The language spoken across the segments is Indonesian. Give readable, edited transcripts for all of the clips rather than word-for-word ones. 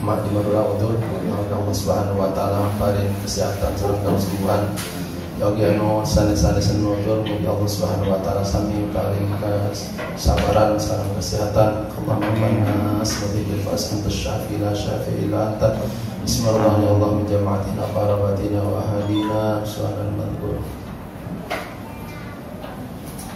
umat di Madura udur Allah Subhanahu wa taala paring kesehatan sareng kesembuhan. Yogi anu sanes-sanes nutur mugi Allah Subhanahu wa taala sami paring kesabaran sareng kesehatan. Allahumma asma'i bil fas'an tasyafi la syafi illa anta. Bismillah ya Allah min jama'atina qarabatina wa ahlina su'al madhkur.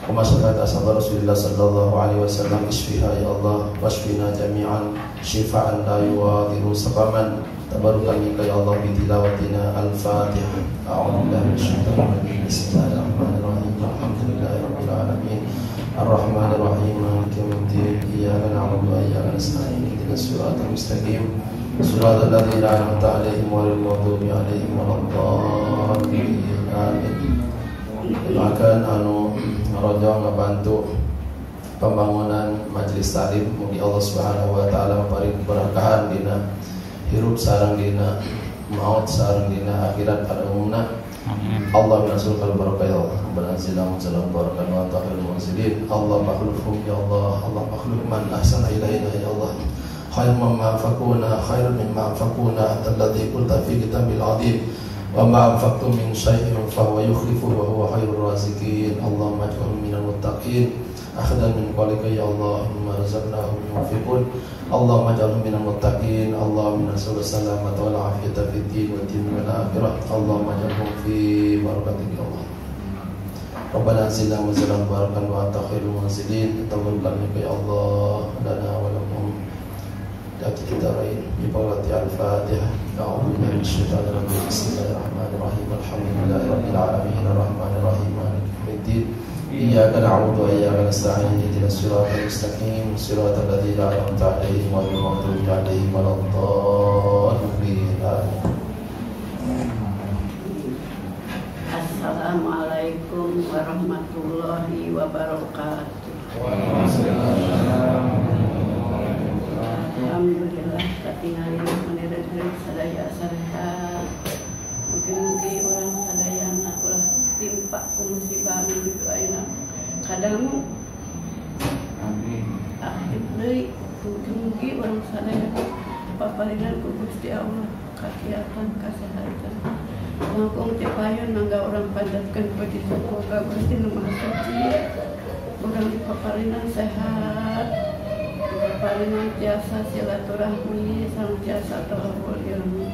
Wa sallallahu ala Rasulillah sallallahu alaihi wasallam isfiha ya Allah wasfina jami'an syifaan la yughadiru saqaman. Tabarukan minka ya Allah bi tilawatina al-Fatihah. A'udzu billahi minasyaitonir rajim. Bismillahirrahmanirrahim. Alhamdulillahirabbil alamin. Arrahmanir rahim. Maliki yaumiddin. Iyyaka na'budu wa iyyaka nasta'in. Ihdinas siratal mustaqim. Siratal ladzina an'amta 'alaihim ghairil maghdubi 'alaihim waladdallin. Amin. Doakan anu ngarojo ngabantu pembangunan majelis taklim mugi Allah Subhanahu wa taala paring keberkahan dina hirup sareng dina maut sareng dina akhirat pada umumna. Allah menazulkan barakah ya Allah. Beranzilam salam barakah wa ta'ala al-mursalin. Allah makhlufhum ya Allah. Allah makhluf man ahsana ilaina ya Allah. Khair mimma anfaquna khairun mimma anfaquna alladhi qulta fi kitabil azim. Wa ma anfaqtum min syai'in fa huwa yukhlifu wa huwa khairur raziqin. Allahumma ij'alna minal muttaqin. Akhdan min qalika ya Allah mimma razaqnahum yunfiqun. Allahumma ij'alna minal muttaqin. Allahumma nas'aluka salamata wal afiyata fid din wad dunya wal akhirah. Allahumma ij'alhum fi barakatik ya Allah. Rabbana zidna wa zidna barakan wa anta khairul munzilin. Tawakkalna ya Allah lana wa lakum. Da'atidarain Ibarati al-Fatihah. A'udhu billahi minasyaitonir rajim. Bismillahirrahmanirrahim. Alhamdulillahirabbil alamin. Arrahmanir rahim. Maliki yaumiddin. Iyyaka na'budu wa iyyaka nasta'in. Ihdinas siratal mustaqim. Siratal ladzina an'amta 'alaihim ghairil maghdubi 'alaihim waladdallin. Assalamualaikum warahmatullahi wabarakatuh. Alhamdulillah katingali menireukeun sadaya sarehat. Mugi-mugi urang sadaya ulah timpa ku musibah anu ditu ayeuna kadang amin. Akhir deui mugi-mugi urang sadaya paparingan ku Gusti Allah kakiatan kasehatan. Langkung teh payon mangga urang panjatkeun puji syukur ka Gusti Nu Maha Suci. Urang paparingan sehat. Palingan tiasa silaturahmi sareng tiasa tawakul ilmu.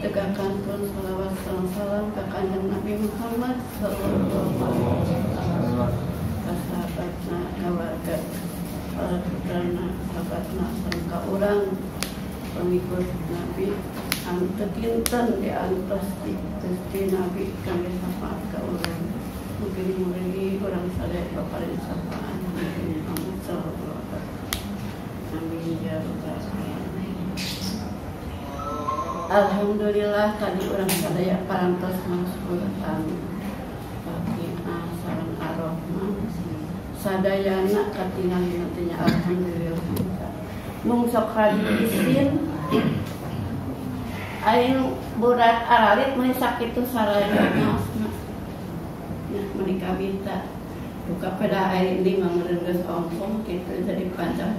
Tegakkan pun salawat salam ka Kanjeng Nabi Muhammad sallallahu alaihi wasallam. Ka sahabatna, keluarga, para putrana, sahabatna sareng ka urang pengikut Nabi anu teu kinten di antos Gusti Nabi kangge syafaat ka urang. Mugi-mugi urang sadaya paparin syafaat Nabi Muhammad sallallahu alaihi wasallam. Amin ya rabbal alamin. Alhamdulillah tadi urang sadaya parantos maos Quran. Fatihah sareng Ar-Rahman. Sadayana katingali nantinya alhamdulillah. Mung sok hadisin. Aing budak aralit mun sakitu saraya maosna. Nah, menikah bita. Buka pada air ini mengerendas ompong kita jadi panjang.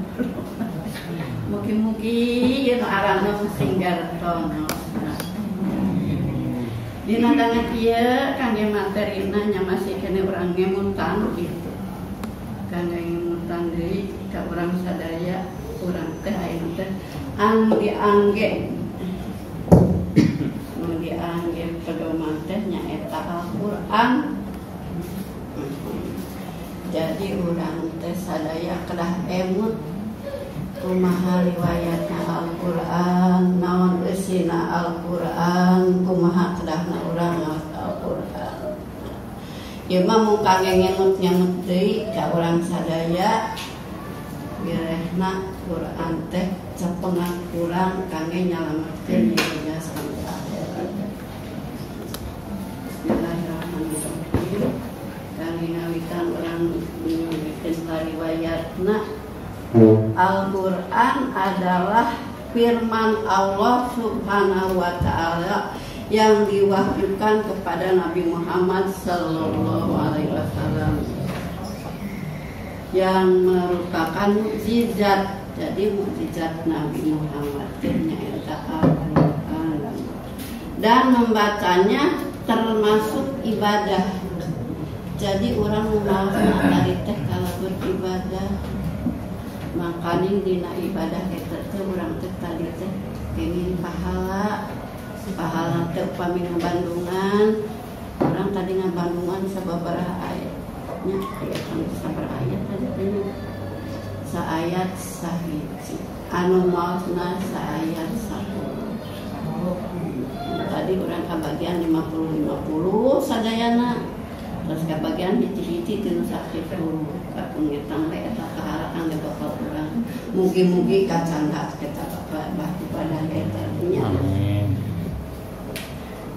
Mugi-mugi yen arana singgar tono. Dina dangan ieu kangge materina nya masih kene urang ngemuntan gitu. Kangge ngemuntan deui ka urang sadaya urang teh ayeuna teh diangge. Mun diangge pedoman teh nyaeta Al-Qur'an. Jadi urang teh sadaya kedah emut kumaha riwayatna Al-Qur'an, naon eusina Al-Qur'an, kumaha kedahna urang ngaos Al-Qur'an. Ieu mah mung kangge ngemut-ngemut deui ka urang sadaya. Birehna Qur'an teh capengan urang kangge nyalametkeun dunya sampai akhirat. Bismillahirrahmanirrahim. Ngawitan orang menyebutkan riwayatna Al-Quran adalah firman Allah Subhanahu wa Ta'ala yang diwahyukan kepada Nabi Muhammad Sallallahu Alaihi Wasallam, yang merupakan mukjizat Jadi mukjizat Nabi Muhammad nyaeta Al-Quran dan membacanya termasuk ibadah. Jadi orang mengenal tadi teh kalau beribadah, makanya dina ibadah kita teh orang teh tadi teh ingin pahala teh upami ngabandungan. Orang tadi ngabandungan sababaraha ayatnya, ayat sabaraha ayat tadi teh saayat sahiji anu maosna saayat 10. Tadi orang kabagian 50-50 sadayana, terus kabagian hiji-hiji tinu sakit dulu kapungitan we eta kaharaan ge bakal urang mugi-mugi kacanda kita batu pada eta nya. Amin.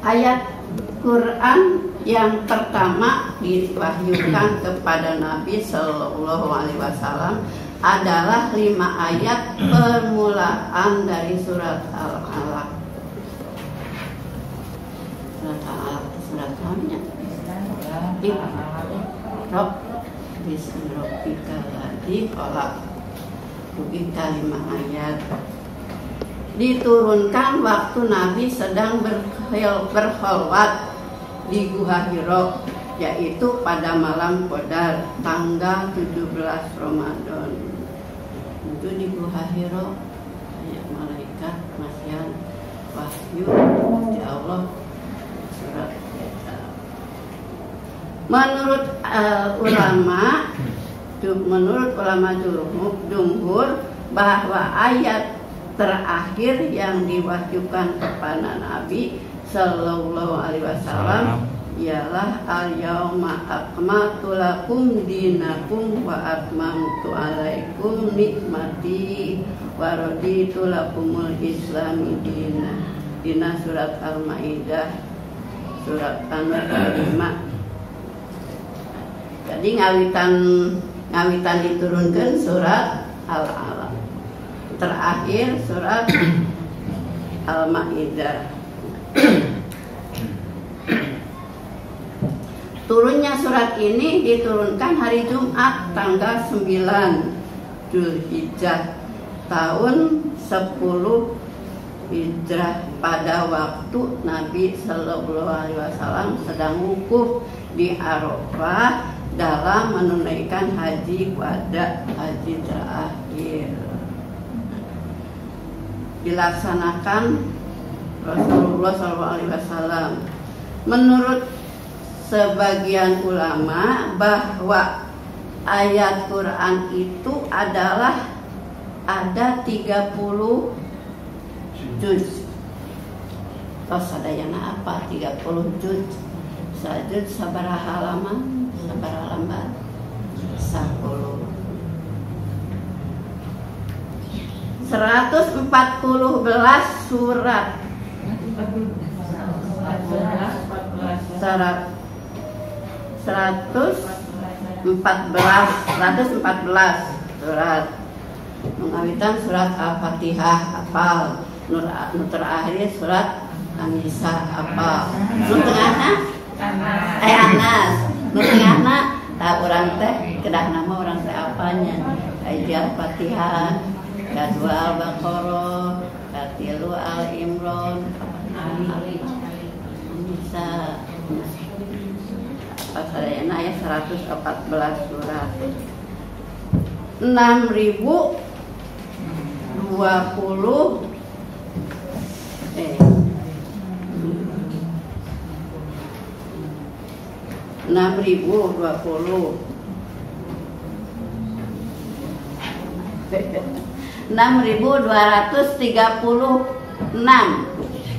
Ayat Quran yang pertama diwahyukan kepada Nabi Sallallahu Alaihi Wasallam adalah 5 ayat permulaan dari surat Al-Alaq. Surat Al-Alaq surat namanya Iqra bismi rabbikal ladzi khalaq. Begitu 5 ayat. Diturunkan waktu Nabi sedang berkhalwat di Gua Hira, yaitu pada malam Qadar tanggal 17 Ramadan. Itu di Gua Hira banyak malaikat masih wahyu dari Allah surat kita. Menurut ulama jumhur bahwa ayat terakhir yang diwahyukan kepada Nabi Sallallahu Alaihi Wasallam ialah al-yauma akmaltu lakum dinakum wa atmamtu alaikum nikmati wa raditu lakumul islami dina surat Al-Maidah surat An-5. Jadi ngawitan diturunkan surat Al-Alaq, terakhir surat Al-Maidah. Turunnya surat ini diturunkan hari Jumat tanggal 9 Dzulhijjah tahun 10 Hijrah pada waktu Nabi Sallallahu Alaihi Wasallam sedang wukuf di Arafah dalam menunaikan haji wada, haji terakhir. Dilaksanakan Rasulullah SAW. Menurut sebagian ulama bahwa ayat Quran itu adalah ada 30 juz. Terus sadayana apa 30 juz? Sajud sabaraha halaman, sabaraha lembar? 10. 114 surat. 114 surat. Mengawitan surat Al-Fatihah hafal, nur terakhir surat An-Nisa hafal. Nur tengahna Anas. Nur tengahna tak urang teh kedah nama urang teh apanya? Al-Fatihah, kedua Al-Baqarah, ketilu Al-Imran, An-Nisa. Pasalnya ayat 114 surat. 6.020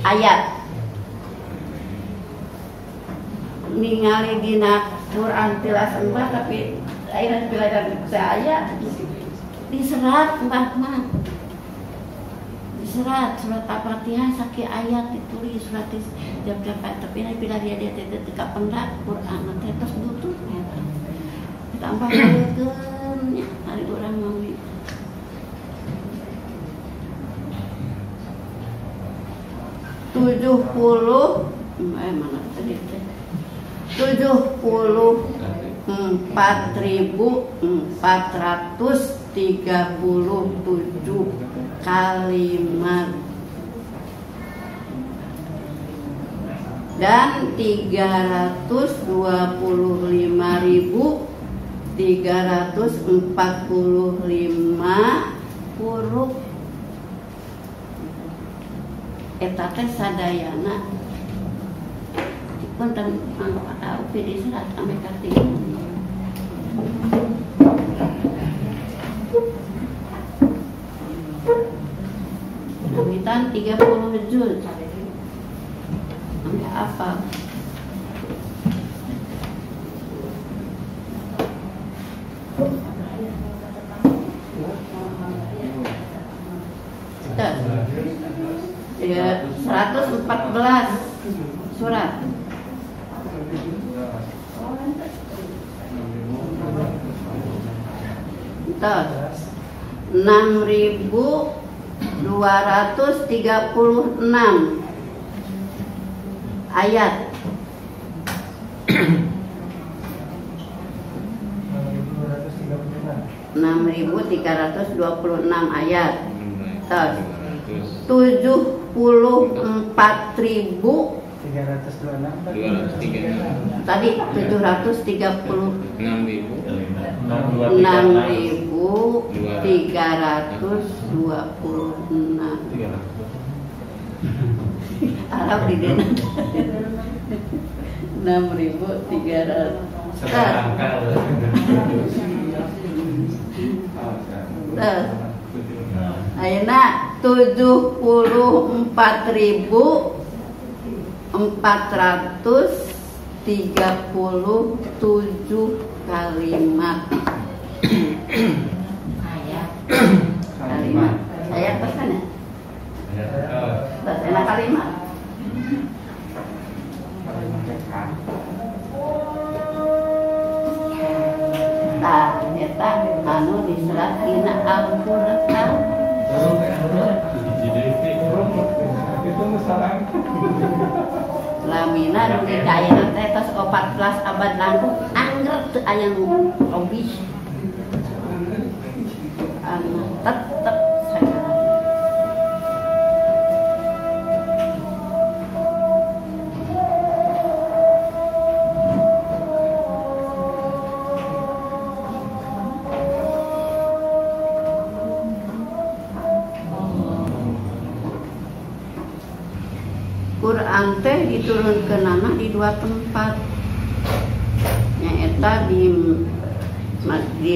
ayat. Ningali dina Quran tilas empat tapi akhirnya pelajaran saya diserat mbah diserat surat Al-Fatihah sakit ayat ditulis surat jam tapi ini pilih dia tidak pendak Quran nanti terus butuh tambah lagi hari orang mau 70 mana tadi 74.430 kalimat dan 325.345 huruf. Eta teh sadayana punten mangga tahu pilih serat ame karting. Witan 30 juz. Ambil apa? Ya, 114 surat. Terus 6.236 ayat. 6.326 ayat. Terus 74.326 tadi 6.326 Arab di dena 6.300 ayeuna 74.437 kalimat. Kalimat. Ayat pesan ya? Enak kalimat. Tah, eta anu diserat dina Al-Qur'an. Lamina nu dicayana teh tos 14 abad lalu angger teu aya nu lobih. Anu tetep saya. Quran teh diturunkeunana di dua tempat. Nyaeta di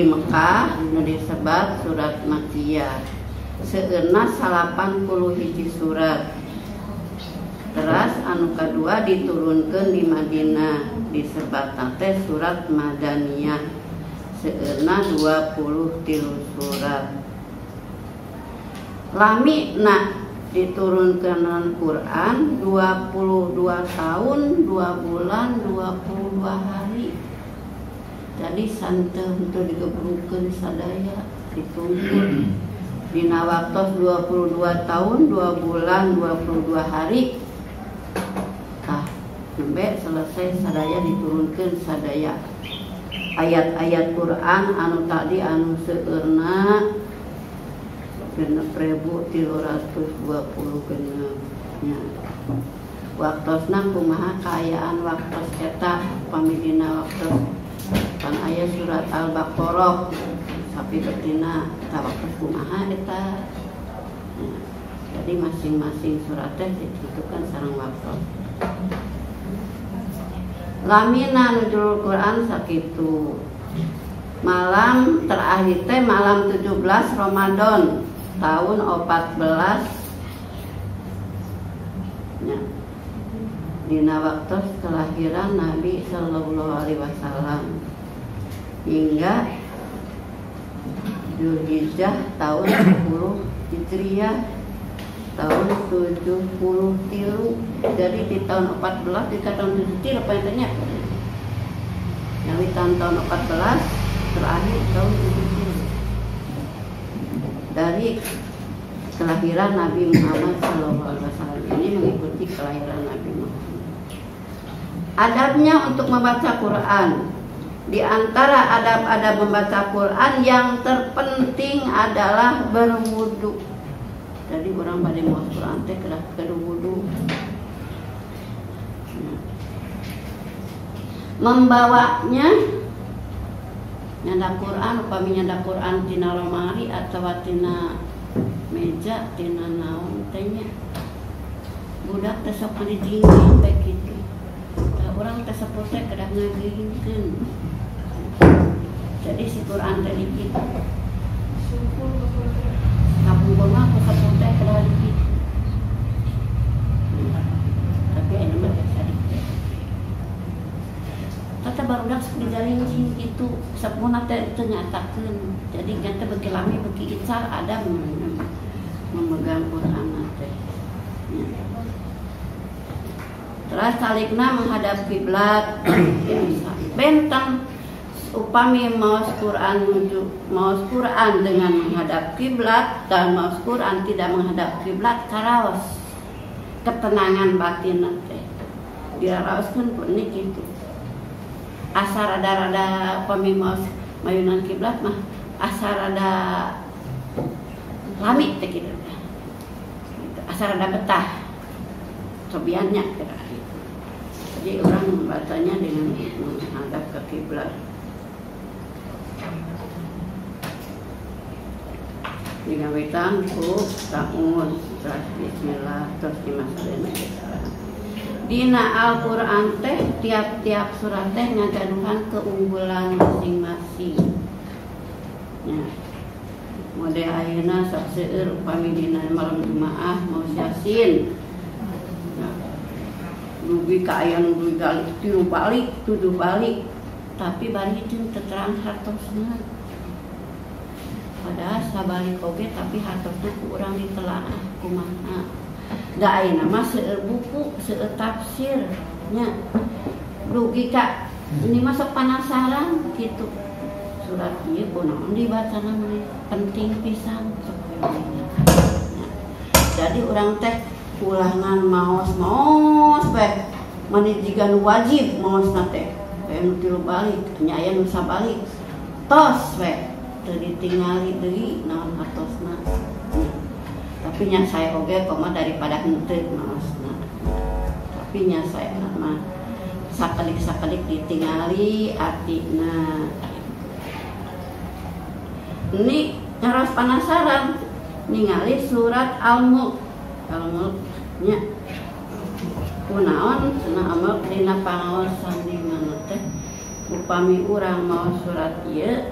Mekah nu disebat surat Makkiyah. Seueurna 81 surat. Teras anu kadua diturunkeun di Madinah disebat teh surat Madaniyah. Seueurna 23 surat. Lami diturunkan Quran 22 tahun 2 bulan 22 hari. Jadi santen untuk digebrukeun sadaya ditunggu dina waktos 22 tahun 2 bulan 22 hari. Tah sampai selesai sadaya diturunkeun sadaya ayat-ayat Quran anu tadi anu seueurna 6.320 genepnya. Waktosna kumaha kaayaan waktos eta pamidina waktos kan aya surat Al-Baqarah sapi betina ta waktos kumaha eta. Jadi masing-masing surat teh ditentukan sareng waktos. Lamina nuzul Quran sakitu. Malam terakhir teh malam 17 Ramadan tahun 14 ya. Dina waktu kelahiran Nabi Sallallahu Alaihi Wasallam hingga Dzulhijjah tahun 10 Hijriah tahun 73. Jadi di tahun 14 di tahun 73 apa yang tanya? Yang di tahun 14 terakhir tahun 73 dari kelahiran Nabi Muhammad SAW. Ini mengikuti kelahiran Nabi Muhammad. Adabnya untuk membaca Quran. Di antara adab-adab membaca Quran yang terpenting adalah berwudu. Jadi orang pada mau Quran teh kena berwudu. Membawanya nyanda Quran, upami nyanda Quran tina lemari atau tina meja, tina naon tehnya. Budak teh sok dijingking baik gitu. Orang teh sepuluh teh kedah ngageuingkeun. Jadi si Quran teh dikit. Kapungkur mah ku sepuluh teh kedah dikit. Tapi anu mah sadikit. Tata barudak sok dijalinjing gitu, sapunna teh teu nyatakeun. Jadi nya beuki lami beuki ical ada memegang Quran teh. Terus salikna menghadap kiblat. Bentang upami maos Quran dengan menghadap kiblat dan maos Quran tidak menghadap kiblat karaos ketenangan batin teh. Diraoskeun pun kitu. Asa rada-rada upami maos mayunan kiblat mah asa rada lami teh kitu. Asa rada betah. Sobiannya kira. Jadi orang membacanya dengan menghadap ke kiblat. Digawetan ku ta'un, terus bismillah, terus dimasalina kita. Dina Al-Qur'an teh tiap-tiap surat teh ngagaduhan keunggulan masing-masing. Ya. Mode ayeuna sok seueur upami dina malam Jumaah mau Yasin. Dugi ka aya nu dugi balik, tujuh balik, tapi bari teu terang hartosna. Padahal sabalik oge tapi hartosna ku urang ditelaah kumaha. Da ayeuna mah seueur buku, seueur tafsir nya. Dugi ka ini mah sok panasaran gitu. Surat ieu kunaon dibacana mah penting pisan sok jadi urang teh ulangan maos baik mani jika nu wajib maos nate kayak nu tilu balik nya aya nu sabalik tos baik teu ditingali deui naon hartosna tapi nya saya oge koma daripada henteu maosna tapi nya saya mah sakedik ditingali artina ini ngaras penasaran ningali surat Al-Mulk nya kunaon cenah amal dina pangaosan di mana teh upami urang mau surat ieu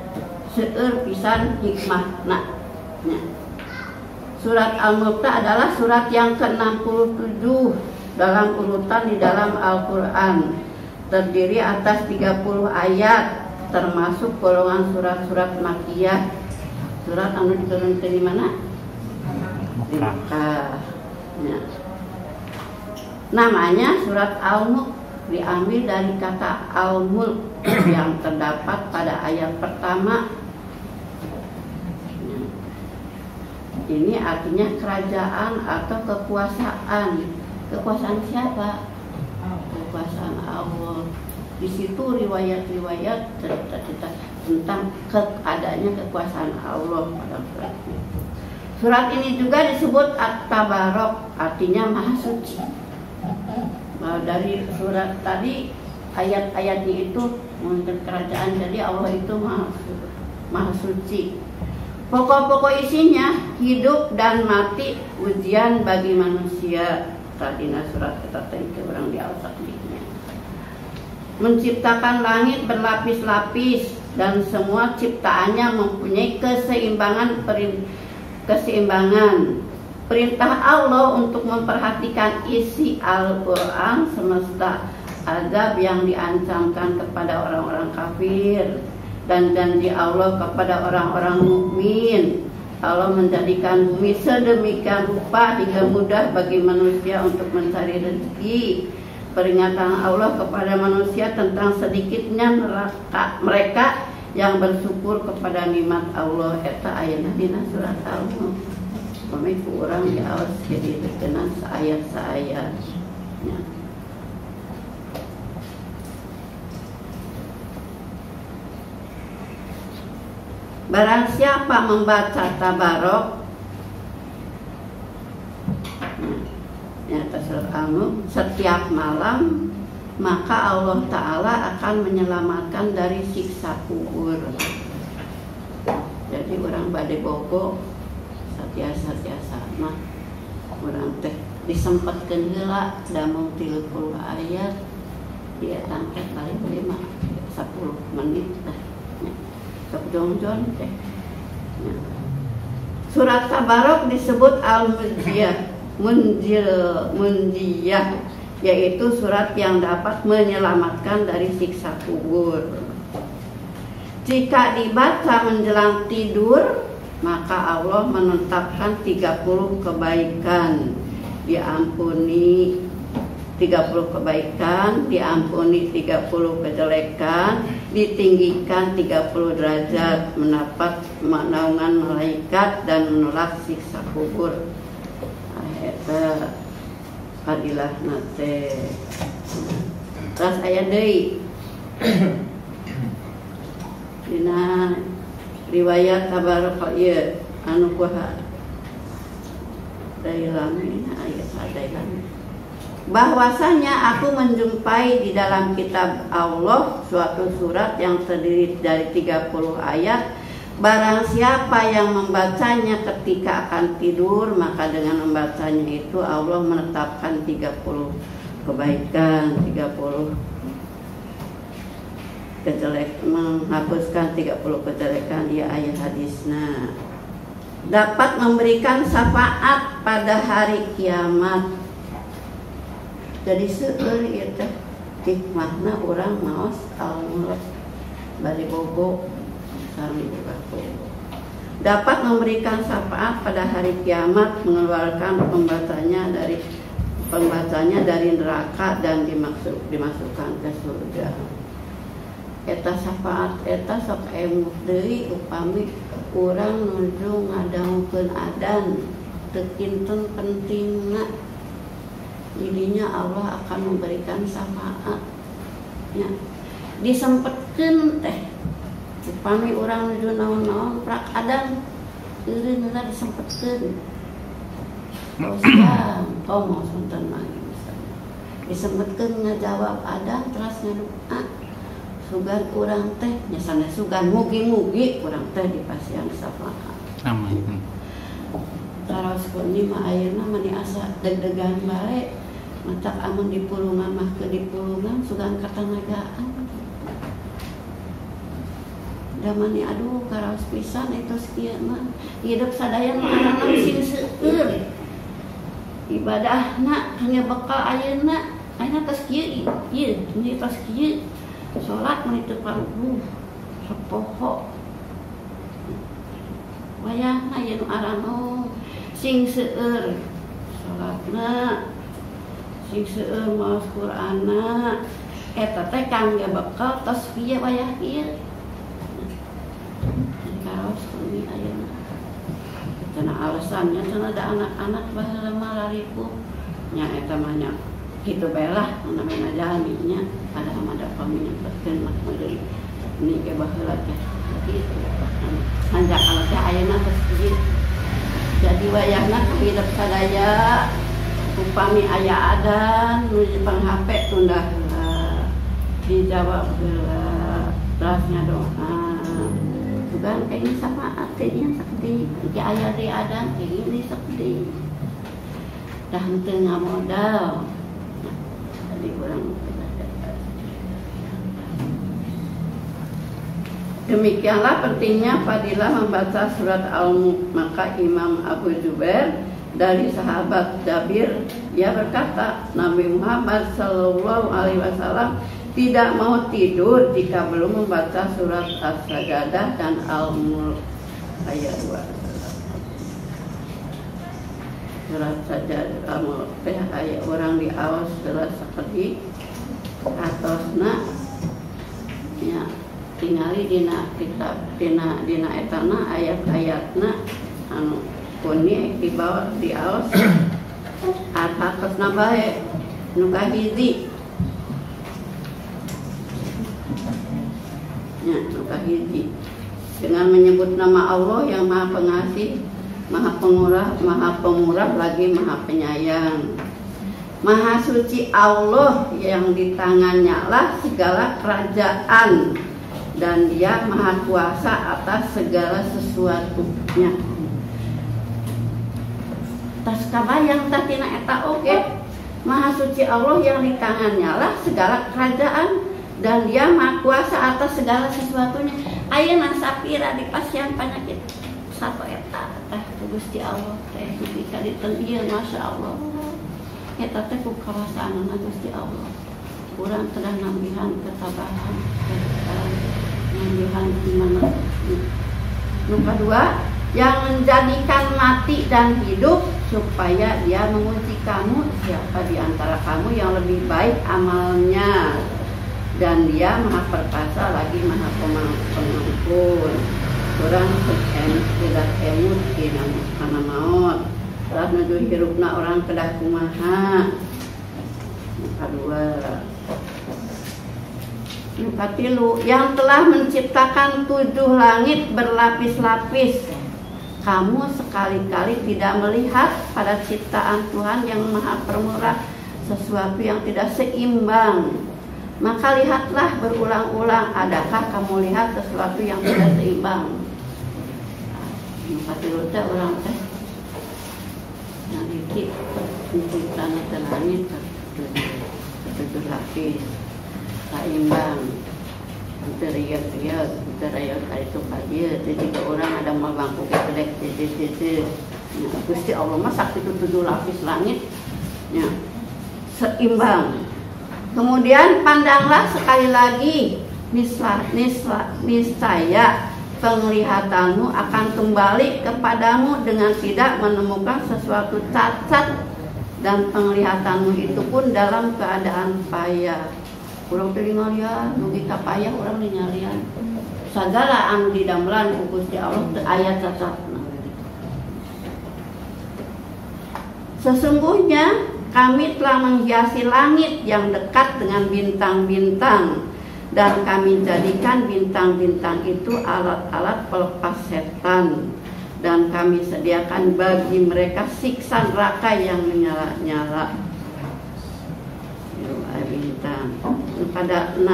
seueur pisan hikmahna nya. Surat Al-Mulk adalah surat yang ke-67 dalam urutan di dalam Al-Qur'an. Terdiri atas 30 ayat termasuk golongan surat-surat Makkiyah. Surat anu diturunkeun di mana? Di Makkah. Ya. Namanya surat Al-Mulk diambil dari kata Al-Mulk yang terdapat pada ayat pertama. Ya. Ini artinya kerajaan atau kekuasaan. Kekuasaan siapa? Kekuasaan Allah. Di situ riwayat-riwayat cerita-cerita tentang adanya kekuasaan Allah pada surat ini. Surat ini juga disebut At-Tabarok, artinya Maha Suci. Nah, dari surat tadi ayat-ayatnya itu mengenai kerajaan, jadi Allah itu Maha Suci. Pokok-pokok isinya hidup dan mati, ujian bagi manusia. Tadina surat kita itu orang di Al-Fatihah. Menciptakan langit berlapis-lapis dan semua ciptaannya mempunyai keseimbangan. Perintah Allah untuk memperhatikan isi Al-Quran semesta azab yang diancamkan kepada orang-orang kafir dan janji Allah kepada orang-orang mukmin. Allah menjadikan bumi sedemikian rupa hingga mudah bagi manusia untuk mencari rezeki. Peringatan Allah kepada manusia tentang sedikitnya mereka yang bersyukur kepada nikmat Allah. Eta ayatna dina surat Al-Mulk. Pemiku orang diawas jadi terkenal seayat-seayat. Ya. Barang siapa membaca tabarok, ya surat Al-Mulk, setiap malam, maka Allah Ta'ala akan menyelamatkan dari siksa kubur. Jadi orang bade bogo satiasa mah orang teh disempatkeun heula damung 30 ayat dia tangkep kali 5 10 menit teh sok jongjon teh. Surat Tabarok disebut Munjiyah, yaitu surat yang dapat menyelamatkan dari siksa kubur. Jika dibaca menjelang tidur, maka Allah menetapkan 30 kebaikan, diampuni 30 kebaikan, diampuni 30 kejelekan, ditinggikan 30 derajat, mendapat naungan malaikat dan menolak siksa kubur. Eta fadilah nate. Terus aya deui dina riwayat Tabarok ieu anu kuha dailami ayat dailami, bahwasanya aku menjumpai di dalam kitab Allah suatu surat yang terdiri dari 30 ayat. Barang siapa yang membacanya ketika akan tidur, maka dengan membacanya itu Allah menetapkan 30 kebaikan, 30 menghapuskan 30 kejelekan. Ya ayat hadisna dapat memberikan syafaat pada hari kiamat. Jadi seueur ieu teh hikmahna urang maos Al-Mulk bari bogo sareng bogo. Dapat memberikan syafaat pada hari kiamat, mengeluarkan pembacanya dari neraka dan dimasukkan ke surga. Eta syafaat eta sok emut deui upami urang nuju ngadangkeun adan teu kinten pentingna, jadinya Allah akan memberikan syafaat ya. Disempetkeun teh upami urang nuju naon-naon prak adan eureun heula disempetkeun mau sonten mah disempetkeun ngajawab adan terus ngadoa sugan kurang teh nyasana sugan mugi-mugi kurang teh dipasihan syafaat. Amin. Taros kunni mah ayeuna mah asa deg-degan bae. Matak amun dipulungan mah ke dipulungan sugan katanagaan. Da mani aduh karaos pisan eta kieu mah. Hidup sadaya mah aranna sing seueur. Ibadahna hanya bekal ayeuna. Ayeuna tos kieu ieu, ini tos kieu. Sholat menit paruh sepoho wayahna yen arano sing seueur sholatna, sing seueur maos Qur'anna, eta teh kangge bekal tos piye wayah ieu. Kaos kuwi ayeuna cenah alasannya cenah ada anak-anak baheula mah laripuh nya eta mah nya kitu bae lah namanya jalminya ada amada paminyempetkeun mah deui ini ke baheula teh kitu hanjak kana teh ayeuna tos kieu jadi wayahna hidup sadaya upami aya adan nuju pang HP tunda heula dijawab heula terusnya doa sugan kayak sama artinya sakti ki aya di adan kayak ini sakti dah henteu ngamodal. Demikianlah pentingnya fadilah membaca surat Al-Mulk. Maka Imam Abu Jubair dari sahabat Jabir, ia berkata, Nabi Muhammad SAW tidak mau tidur jika belum membaca surat As-Sajadah dan Al-Mulk ayat 2. Surat Sajadah Al-Mulk ayat orang di awal surat sakadi atosna ya tingali dina kitab dina etana ayat-ayatna anu kuni di bawah di awas atosna bae nu kahiji ya nu kahiji dengan menyebut nama Allah yang Maha Pengasih, Maha Pemurah lagi Maha Penyayang. Maha suci Allah yang di tangannya lah segala kerajaan, dan Dia Maha Kuasa atas segala sesuatunya. Tas kabayang tatina eta oke. Maha suci Allah yang di tangannya lah segala kerajaan, dan Dia Maha Kuasa atas segala sesuatunya. Ayeuna sapira di pasien penyakit satu eta teh Gusti Allah teh bisa ditengieun masya Allah. Eta teh ku kawasaanna Gusti Allah. Urang telah nambihan ketabahan, nambihan iman. Nomor kedua, yang menjadikan mati dan hidup supaya Dia menguji kamu siapa di antara kamu yang lebih baik amalnya, dan Dia Maha Perkasa lagi Maha Pengampun. Orang tidak emut karena maut. Lah nuju hirupna orang kedah kumaha. Kedua, Nukatilu yang telah menciptakan 7 langit berlapis-lapis. Kamu sekali-kali tidak melihat pada ciptaan Tuhan yang Maha Pemurah sesuatu yang tidak seimbang. Maka lihatlah berulang-ulang, adakah kamu lihat sesuatu yang tidak seimbang? Nukatilu teh orang teh yang dikit menciptakan langit 7 lapis. Seimbang teriak-teriak itu kaji jadi ke orang ada mau bangku kedek jadi Gusti Allah mah sakti 7 lapis langit ya, seimbang. Kemudian pandanglah sekali lagi, niscaya penglihatanmu akan kembali kepadamu dengan tidak menemukan sesuatu cacat, dan penglihatanmu itu pun dalam keadaan payah. Urang teh ngalian, dugi ka payah urang ngalian. Sagala anu didamelan ku Gusti Allah teu aya cacatna. Sesungguhnya kami telah menghiasi langit yang dekat dengan bintang-bintang, dan kami jadikan bintang-bintang itu alat-alat pelepas setan, dan kami sediakan bagi mereka siksa neraka yang menyala-nyala. Bintang pada 6.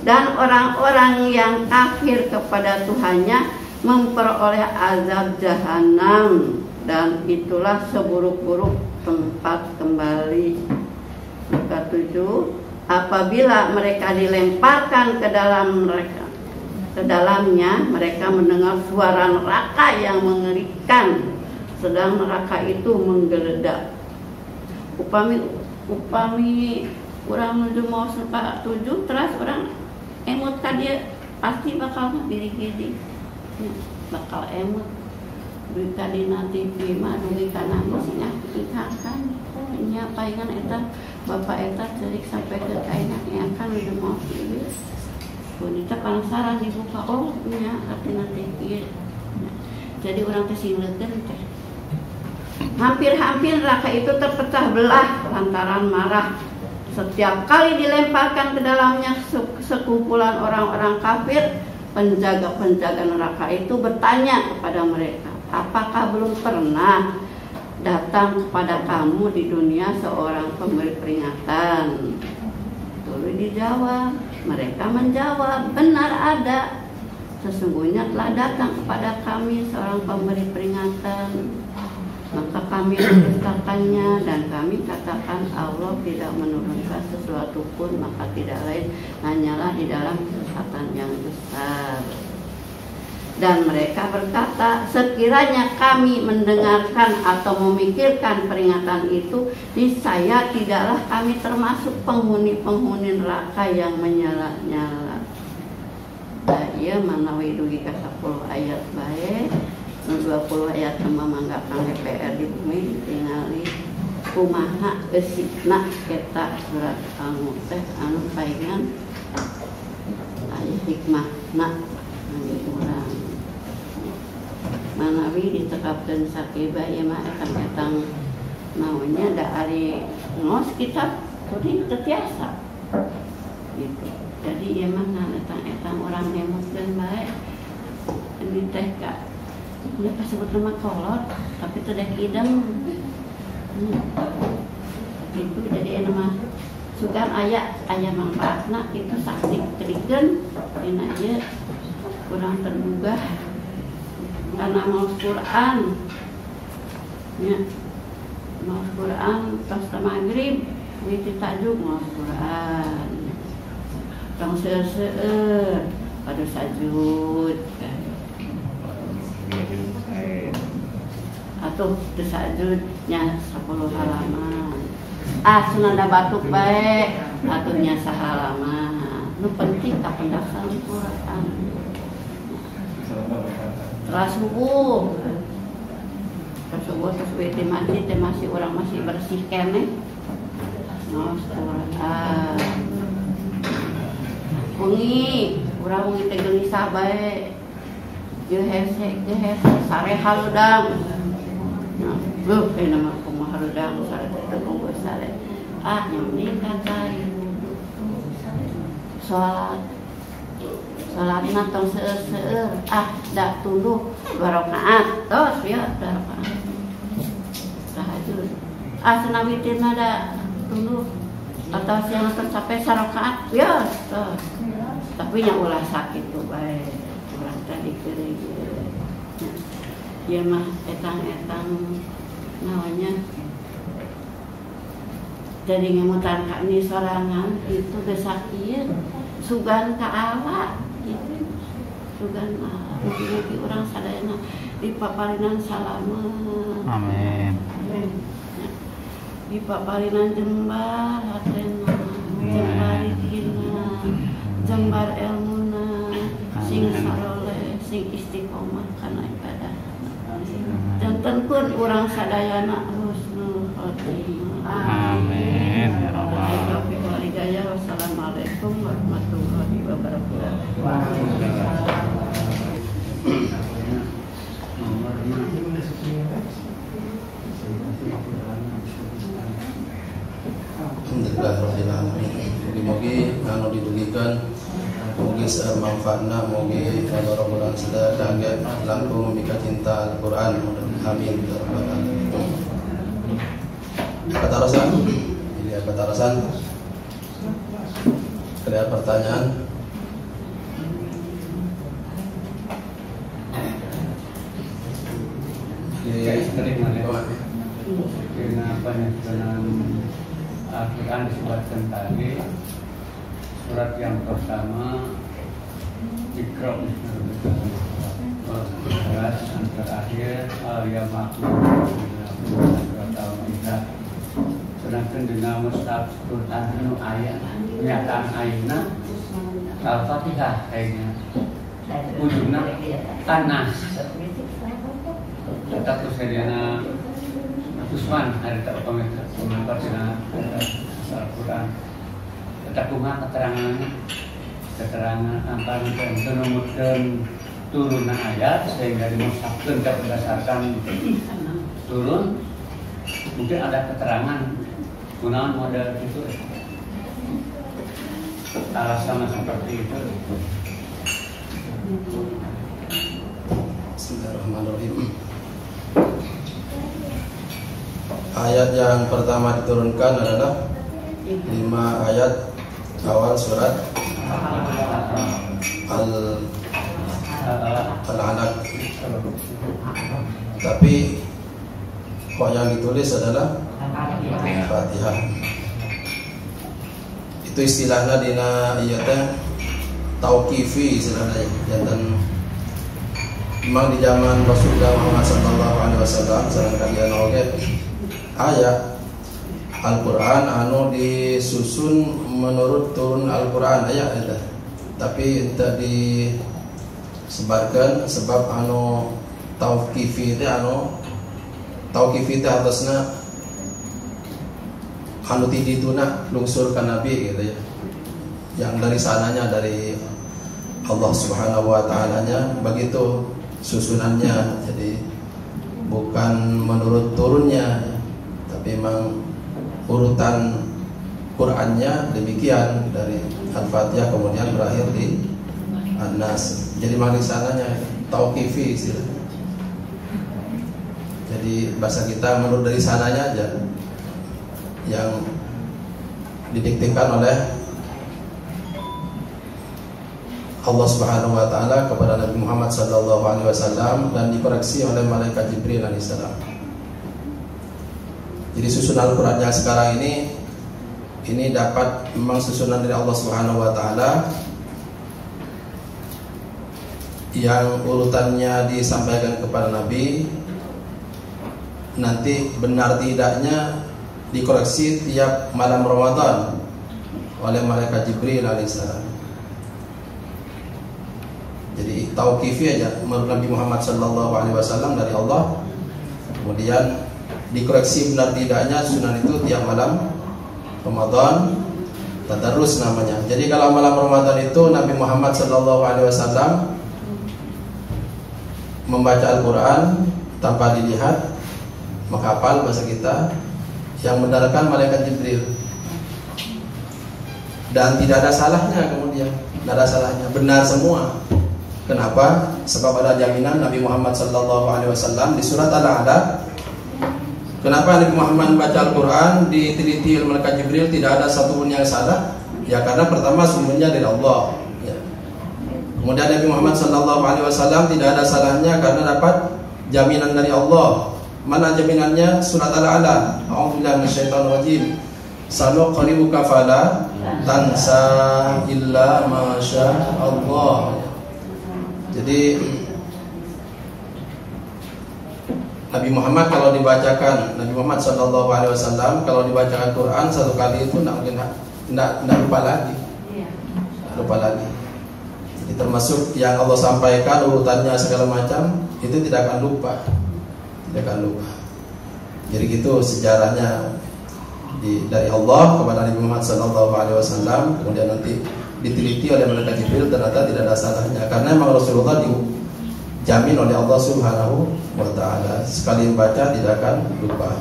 Dan orang-orang yang kafir kepada Tuhannya memperoleh azab jahanam, dan itulah seburuk-buruk tempat kembali. Maka 7, apabila mereka dilemparkan ke dalamnya, mereka mendengar suara neraka yang mengerikan, sedang neraka itu menggeledak. Upami orang menuju mau suka 7 terus orang emut kan dia pasti bakal diri-diri bakal emut berita di nanti prima dugi kana musnya dikangkan nya paingan eta bapak eta cerik sampai ke kaina akan menuju mau ieu wanita penasaran dibuka oh nya arti nanti ieu jadi orang teh singleutkeun teh hampir-hampir neraka itu terpecah belah lantaran marah. Setiap kali dilemparkan ke dalamnya sekumpulan orang-orang kafir, penjaga-penjaga neraka itu bertanya kepada mereka, apakah belum pernah datang kepada kamu di dunia seorang pemberi peringatan? Lalu dijawab, mereka menjawab, benar ada. Sesungguhnya telah datang kepada kami seorang pemberi peringatan. Maka kami mendustakannya, dan kami katakan Allah tidak menurunkan sesuatu pun, maka tidak lain hanyalah di dalam kesesatan yang besar. Dan mereka berkata, sekiranya kami mendengarkan atau memikirkan peringatan itu, niscaya tidaklah kami termasuk penghuni-penghuni neraka yang menyala-nyala. Nah, iya manawi dugi ka 10 ayat bae. 20 ayat sama mangga kang DPR di bumi ditingali kumaha eusikna eta surat anu teh anu paingan aya hikmahna anu urang manawi ditekapkeun sakiba ieu mah etang naonnya da ari ngos kitab kuring teu tiasa gitu. Jadi ieu mah etang urang emutkeun bae ini teh kak ini pas sebut nama kolot tapi tidak idam itu jadi nama sugan ayah manfaatna itu sakti terikan ini aja kurang tergugah karena mau Quran ya mau Quran pas maghrib itu tajuk mau Quran tong seueur pada sajud atau tersajudnya 10 halaman sunanda batuk baik atunya sahalaman nu penting tak pendaftaran Quran setelah subuh terus masih orang masih bersih kene mau Quran wengi urang wengi teh gelisah bae gehese sare haludang nama kumaha haludang sare teh kumaha sare yang kata salatna tong seueur dak tunduk 2 rakaat tos ya 2 rakaat tahajud cenah witirna da tunduk atau siang tercapai 1 rakaat ya tos tapi yang ulah sakit tuh baik ulah tadi kering ya mah etang namanya jadi ngemutan kami sorangan itu besakir sugan ka awak gitu sugan mugi orang sadayana di paparinan salamet amin di paparinan jembar hatena jembar ikina jembar ilmuna sing saroleh sing istiqomah kana ibadah dan tenpun orang sadayana husnul khotimah amin ya rabbal Wassalamualaikum warahmatullahi wabarakatuh. Alhamdulillahirrahmanirrahim. Mugi-mugi anu didugikan mugi seueur manfaatna mugi kadorobulan sedaya kangge langkung mika cinta Al-Qur'an. Amin ya rabbal alamin. Katarasan? Ini katarasan. Ada pertanyaan? Kenapa dalam Al-Quran disebutkan tadi surat yang pertama Iqra beras yang terakhir Al-Ya Maklum sedangkan dengan Mustaf Quran ayat nyataan ayatnya Al-Fatihah kayaknya ujungnya Anas kita tuh sediana Usman ada tak komentar dengan Al-Quran kita kumaha keterangan antara menunjukkan turunan ayat sehingga dimusafkan berdasarkan turun mungkin ada keterangan gunakan model itu alasan seperti itu. Bismillahirrahmanirrahim. Ayat yang pertama diturunkan adalah 5 ayat awal surat Al-Alaq. Tapi kok yang ditulis adalah Fatihah. Itu istilahnya dina ieu teh tauqifi istilahnya janten memang di zaman Rasulullah Muhammad sallallahu alaihi wasallam sareng kalian oge aya Al-Qur'an anu disusun menurut turun Al-Qur'an aya eta. Tapi teu disebarkan sebab anu tauqifi teh atasna anu tidituna lungsur ka Nabi gitu ya. Yang dari sananya dari Allah Subhanahu wa ta'ala-nya begitu susunannya. Jadi bukan menurut turunnya, tapi memang urutan Qur'annya demikian dari Al-Fatihah kemudian berakhir di An-Nas. Jadi memang di sananya tauqifi istilahnya. Jadi bahasa kita menurut dari sananya aja yang didiktekan oleh Allah Subhanahu wa taala kepada Nabi Muhammad sallallahu alaihi wasallam dan dikoreksi oleh malaikat Jibril alaihissalam. Jadi susunan Al-Qur'an yang sekarang ini dapat memang susunan dari Allah Subhanahu wa taala yang urutannya disampaikan kepada Nabi, nanti benar tidaknya dikoreksi tiap malam Ramadan oleh malaikat Jibril alaihissalam. Jadi tauqifi aja menurut Nabi Muhammad sallallahu alaihi wasallam dari Allah. Kemudian dikoreksi benar tidaknya sunnah itu tiap malam Ramadan, tadarrus namanya. Jadi kalau malam Ramadan itu Nabi Muhammad sallallahu alaihi wasallam membaca Al-Qur'an tanpa dilihat, menghafal bahasa kita, yang mendengarkan malaikat Jibril. Dan tidak ada salahnya, kemudian tidak ada salahnya, benar semua. Kenapa? Sebab ada jaminan Nabi Muhammad SAW di surat Al-A'la. Kenapa Nabi Muhammad membaca Al-Quran diteliti oleh malaikat Jibril tidak ada satupun yang salah? Ya karena pertama sumbernya dari Allah. Ya. Kemudian Nabi Muhammad SAW tidak ada salahnya karena dapat jaminan dari Allah. Mana jaminannya? Surat Al-A'la. A'udzubillahi minasyaitonir rajim. Sanuqri'uka fala tansa illa ma syaa Allah. Jadi Nabi Muhammad kalau dibacakan, Nabi Muhammad SAW kalau dibacakan Quran satu kali itu tidak lupa lagi, lupa lagi. Jadi termasuk yang Allah sampaikan urutannya segala macam itu tidak akan lupa, tidak akan lupa. Jadi gitu sejarahnya dari Allah kepada Nabi Muhammad SAW, kemudian nanti diteliti oleh malaikat Jibril, ternyata tidak ada salahnya karena memang Rasulullah dijamin oleh Allah Subhanahu wa taala sekali membaca tidak akan lupa.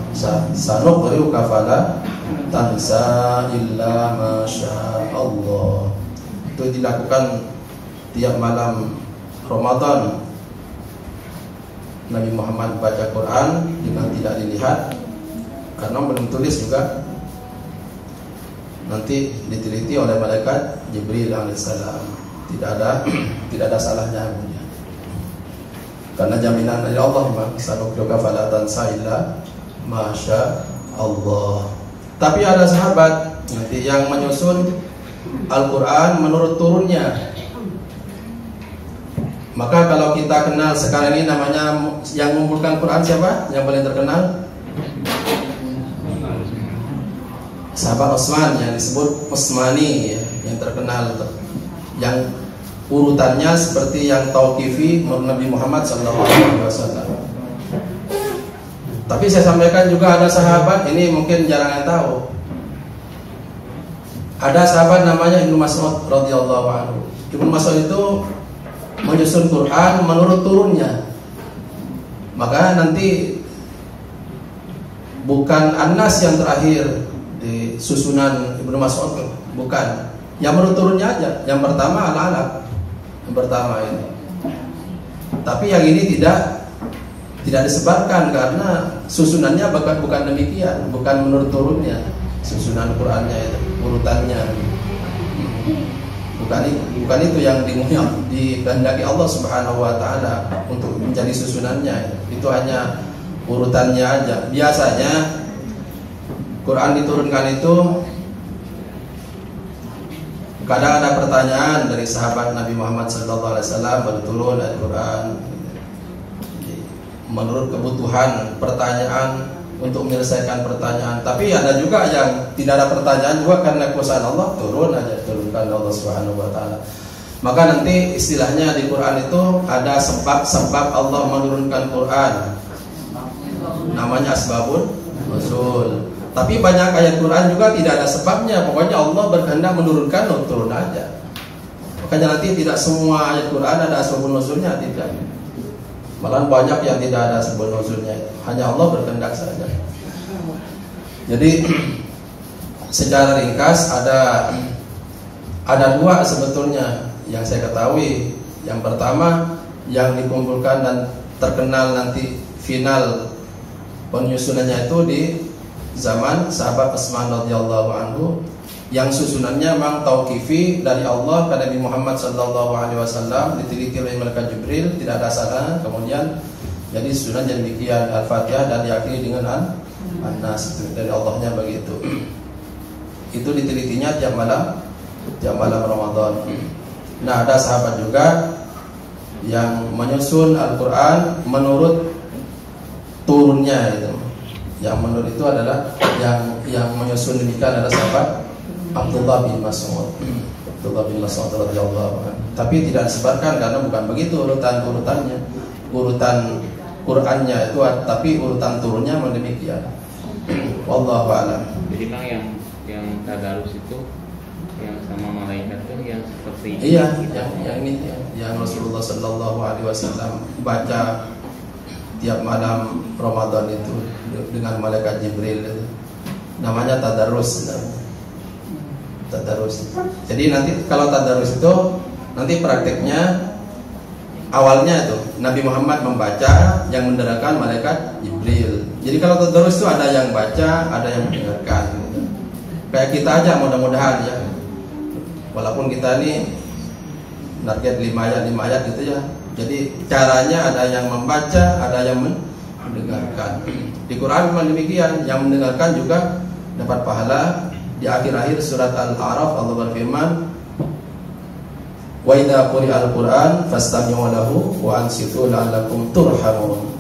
Sanuqri'uka fala tansa illa ma syaa Allah. Itu dilakukan tiap malam Ramadan. Nabi Muhammad baca Quran dengan tidak dilihat karena belum tulis juga. Nanti diteliti oleh malaikat Jibril alaihissalam. Tidak ada salahnya kemudian. Karena jaminan dari Allah, sanuqri'uka fala tansa illa ma syaa Allah. Tapi ada sahabat nanti yang menyusun Al-Qur'an menurut turunnya. Maka kalau kita kenal sekarang ini namanya yang mengumpulkan Quran siapa? Yang paling terkenal? Sahabat Utsman yang disebut Utsmani ya, yang terkenal, yang urutannya seperti yang tauqifi menurut Nabi Muhammad SAW. Tapi saya sampaikan juga ada sahabat ini mungkin jarang yang tahu. Ada sahabat namanya Ibnu Mas'ud radhiyallahu anhu. Ibnu Mas'ud itu menyusun Quran menurut turunnya. Maka nanti bukan An-Nas yang terakhir di susunan Ibnu Mas'ud, bukan. Yang menurut turunnya aja. Yang pertama Al-Alaq. Yang pertama ini. Tapi yang ini tidak disebarkan karena susunannya bukan demikian, bukan menurut turunnya. Susunan Qur'annya itu, urutannya. Bukan itu yang dikehendaki Allah Subhanahu wa taala untuk menjadi susunannya. Itu hanya urutannya aja. Biasanya Quran diturunkan itu kadang ada pertanyaan dari sahabat Nabi Muhammad SAW baru turun Al-Quran. Menurut kebutuhan pertanyaan untuk menyelesaikan pertanyaan. Tapi ada juga yang tidak ada pertanyaan juga karena kuasa Allah turunkan Allah Subhanahu wa taala. Maka nanti istilahnya di Quran itu ada sebab-sebab Allah menurunkan Quran. Namanya asbabun nuzul. Tapi banyak ayat Quran juga tidak ada sebabnya. Pokoknya Allah berkehendak menurunkan, turun aja. Makanya nanti tidak semua ayat Quran ada asbabun nuzulnya, tidak. Malah banyak yang tidak ada asbabun nuzulnya. Hanya Allah berkehendak saja. Jadi secara ringkas ada dua sebetulnya yang saya ketahui. Yang pertama yang dikumpulkan dan terkenal nanti final penyusunannya itu di zaman sahabat Utsman radhiyallahu anhu, yang susunannya memang tauqifi dari Allah ke Nabi Muhammad sallallahu alaihi wasallam, diteliti oleh malaikat Jibril, tidak ada salah. Kemudian jadi susunan yang demikian, Al-Fatihah dan diakhiri dengan An-Nas, dari Allahnya begitu. Itu ditelitinya tiap malam Ramadan. Nah, ada sahabat juga yang menyusun Al-Quran menurut turunnya itu. Yang menurut itu adalah yang menyusun demikian adalah sahabat Abdullah bin Mas'ud. Abdullah bin Mas'ud radhiyallahu anhu. Tapi tidak disebarkan karena bukan begitu urutannya. Urutan Qurannya itu, tapi urutan turunnya memang demikian. Wallahu a'lam. Jadi Bang, yang tadarus itu yang sama malaikat itu yang seperti ini. Iya, yang ini yang Rasulullah sallallahu alaihi wasallam baca tiap malam Ramadan itu dengan malaikat Jibril itu. Namanya tadarus. Tadarus. Jadi nanti kalau tadarus itu nanti prakteknya awalnya itu Nabi Muhammad membaca, yang mendengarkan malaikat Jibril. Jadi kalau tadarus itu ada yang baca, ada yang mendengarkan gitu. Kayak kita aja mudah-mudahan ya. Walaupun kita ini target 5 ayat gitu ya. Jadi caranya ada yang membaca, ada yang mendengarkan. Di Quran memang demikian, yang mendengarkan juga dapat pahala. Di akhir-akhir surat Al-A'raf Allah berfirman, wa idza quri'al Qur'an fastami'u lahu wa ansitu la'allakum turhamun.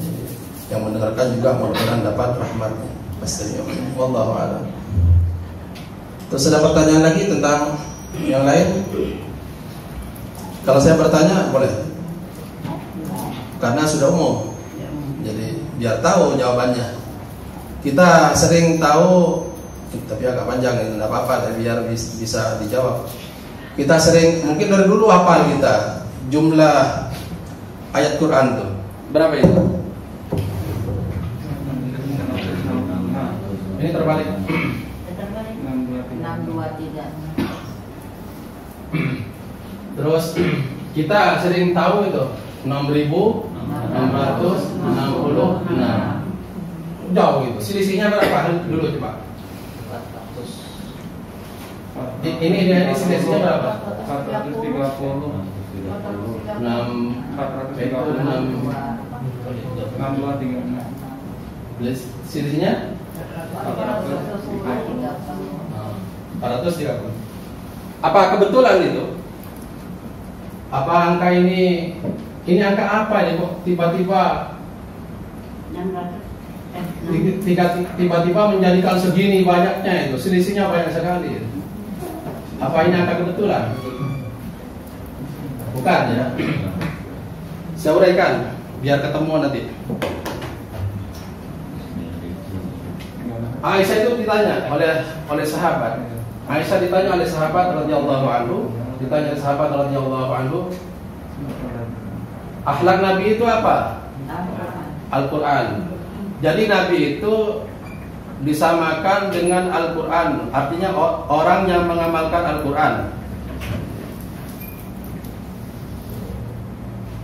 Yang mendengarkan juga mudah-mudahan dapat rahmatnya. Pastami'u. Wallahu a'lam. Terus ada pertanyaan lagi tentang yang lain? Kalau saya bertanya boleh, karena sudah umum. Jadi biar tahu jawabannya. Kita sering tahu, tapi agak panjang ini, tidak apa-apa, biar bisa dijawab. Kita sering, mungkin dari dulu hafal kita jumlah ayat Quran tuh berapa itu? Ini terbalik. 623. Terus kita sering tahu itu 6.666. Jauh itu. Selisihnya berapa dulu coba? 400. Ini selisihnya berapa? 430. 6. Selisihnya 430. Apa kebetulan itu? Apa angka ini angka apa ya kok tiba-tiba tiba-tiba menjadikan segini banyaknya itu, selisihnya banyak sekali. Apa ini angka kebetulan? Bukan ya. Saya uraikan biar ketemu nanti. Aisyah itu ditanya oleh sahabat. Aisyah ditanya oleh sahabat radhiyallahu anhu, akhlak Nabi itu apa? Al-Quran. Jadi Nabi itu disamakan dengan Al-Quran, artinya orang yang mengamalkan Al-Quran.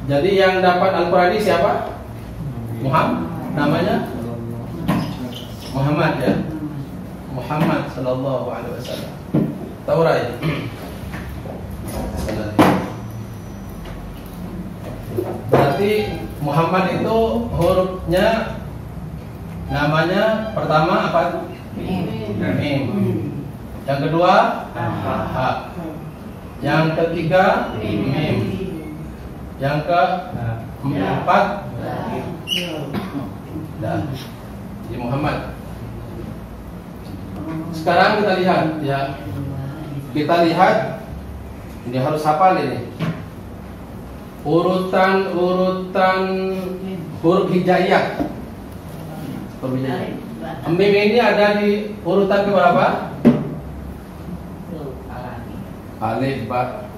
Jadi yang dapat Al-Quran ini siapa? Muhammad. Namanya Muhammad ya. Muhammad sallallahu alaihi wasallam. Taurat. Berarti Muhammad itu hurufnya, namanya pertama apa? Mim. Yang kedua ha. Yang ketiga mim. Yang keempat dah. Jadi Muhammad. Sekarang kita lihat ya. Kita lihat, ini harus hafal ini. Urutan huruf hijaiyah. Mim ini ada di urutan keberapa? Alif, ba.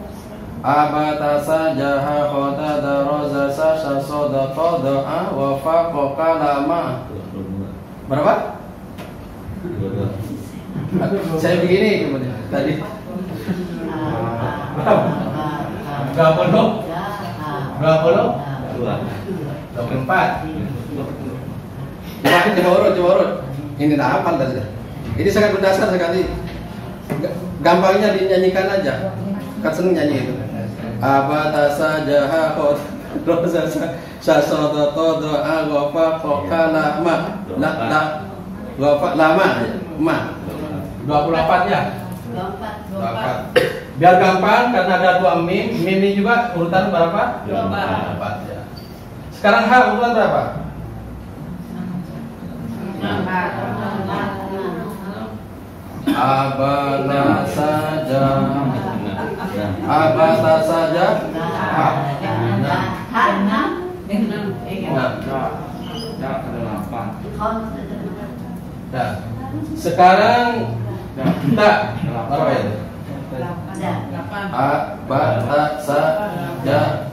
Abatasa jaha khota daraza sasha soda qada'a wa faqa kalama. Berapa? Saya begini kemudian tadi. Berapa lo? 24. Coba urut. Ini tak hafal tadi. Ini sangat berdasar sekali. Gampangnya dinyanyikan aja. Kan seneng nyanyi itu. Abatasa jaha khot dosa sasoto doa gofa kokala ma la gofa lama ma 24 ya. 24. Biar gampang karena ada 2 mim ini juga urutan berapa? 24 ya. Sekarang H urutan berapa? 6. Abata saja. Nah, sekarang tak berapa itu? 8. saja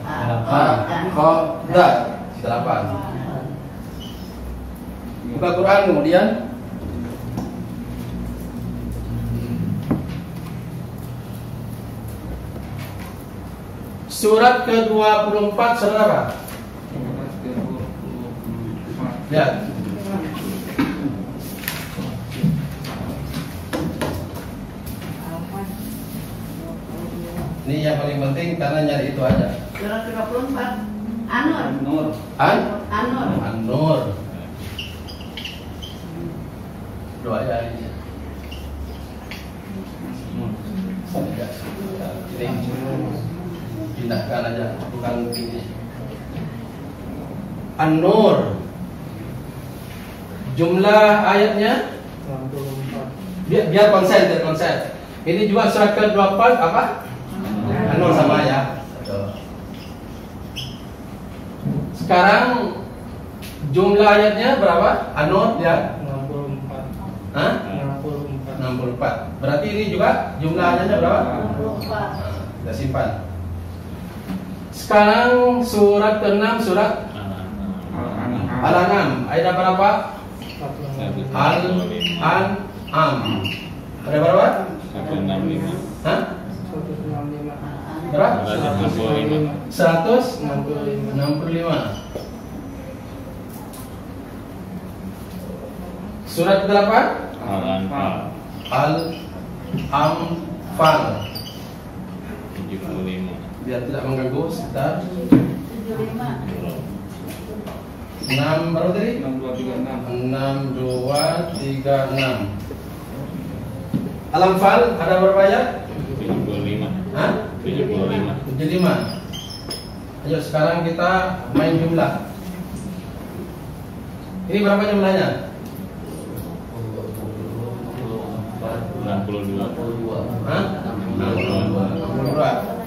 khoda 8. Buka Quran kemudian surat ke-24 saudara. Lihat. Ini yang paling penting karena nyari itu aja. Surat ke-24 An-Nur. An-Nur. Doa aja ini. Pindahkan aja, bukan ini. An-Nur. Jumlah ayatnya? Biar konsen. Ini juga surat ke-24 apa? An-Nur sama ya. Sekarang jumlah ayatnya berapa? An-Nur ya? 64. Hah? 64. Berarti ini juga jumlah ayatnya berapa? 64. Kita simpan. Sekarang surat ke-6 surat Al-An'am. Ayat berapa? Al-An'am. Ada berapa? 165. Hah? Berapa? 165. Surat ke-8? Al-Anfal. 75. Biar tidak mengganggu sekitar 75. 6 berapa tadi? 6236. 6236. Al-Anfal ada berapa ayat? 75. Hah? 75. 75. Ayo sekarang kita main jumlah. Ini berapa jumlahnya? 62. Hah? 62.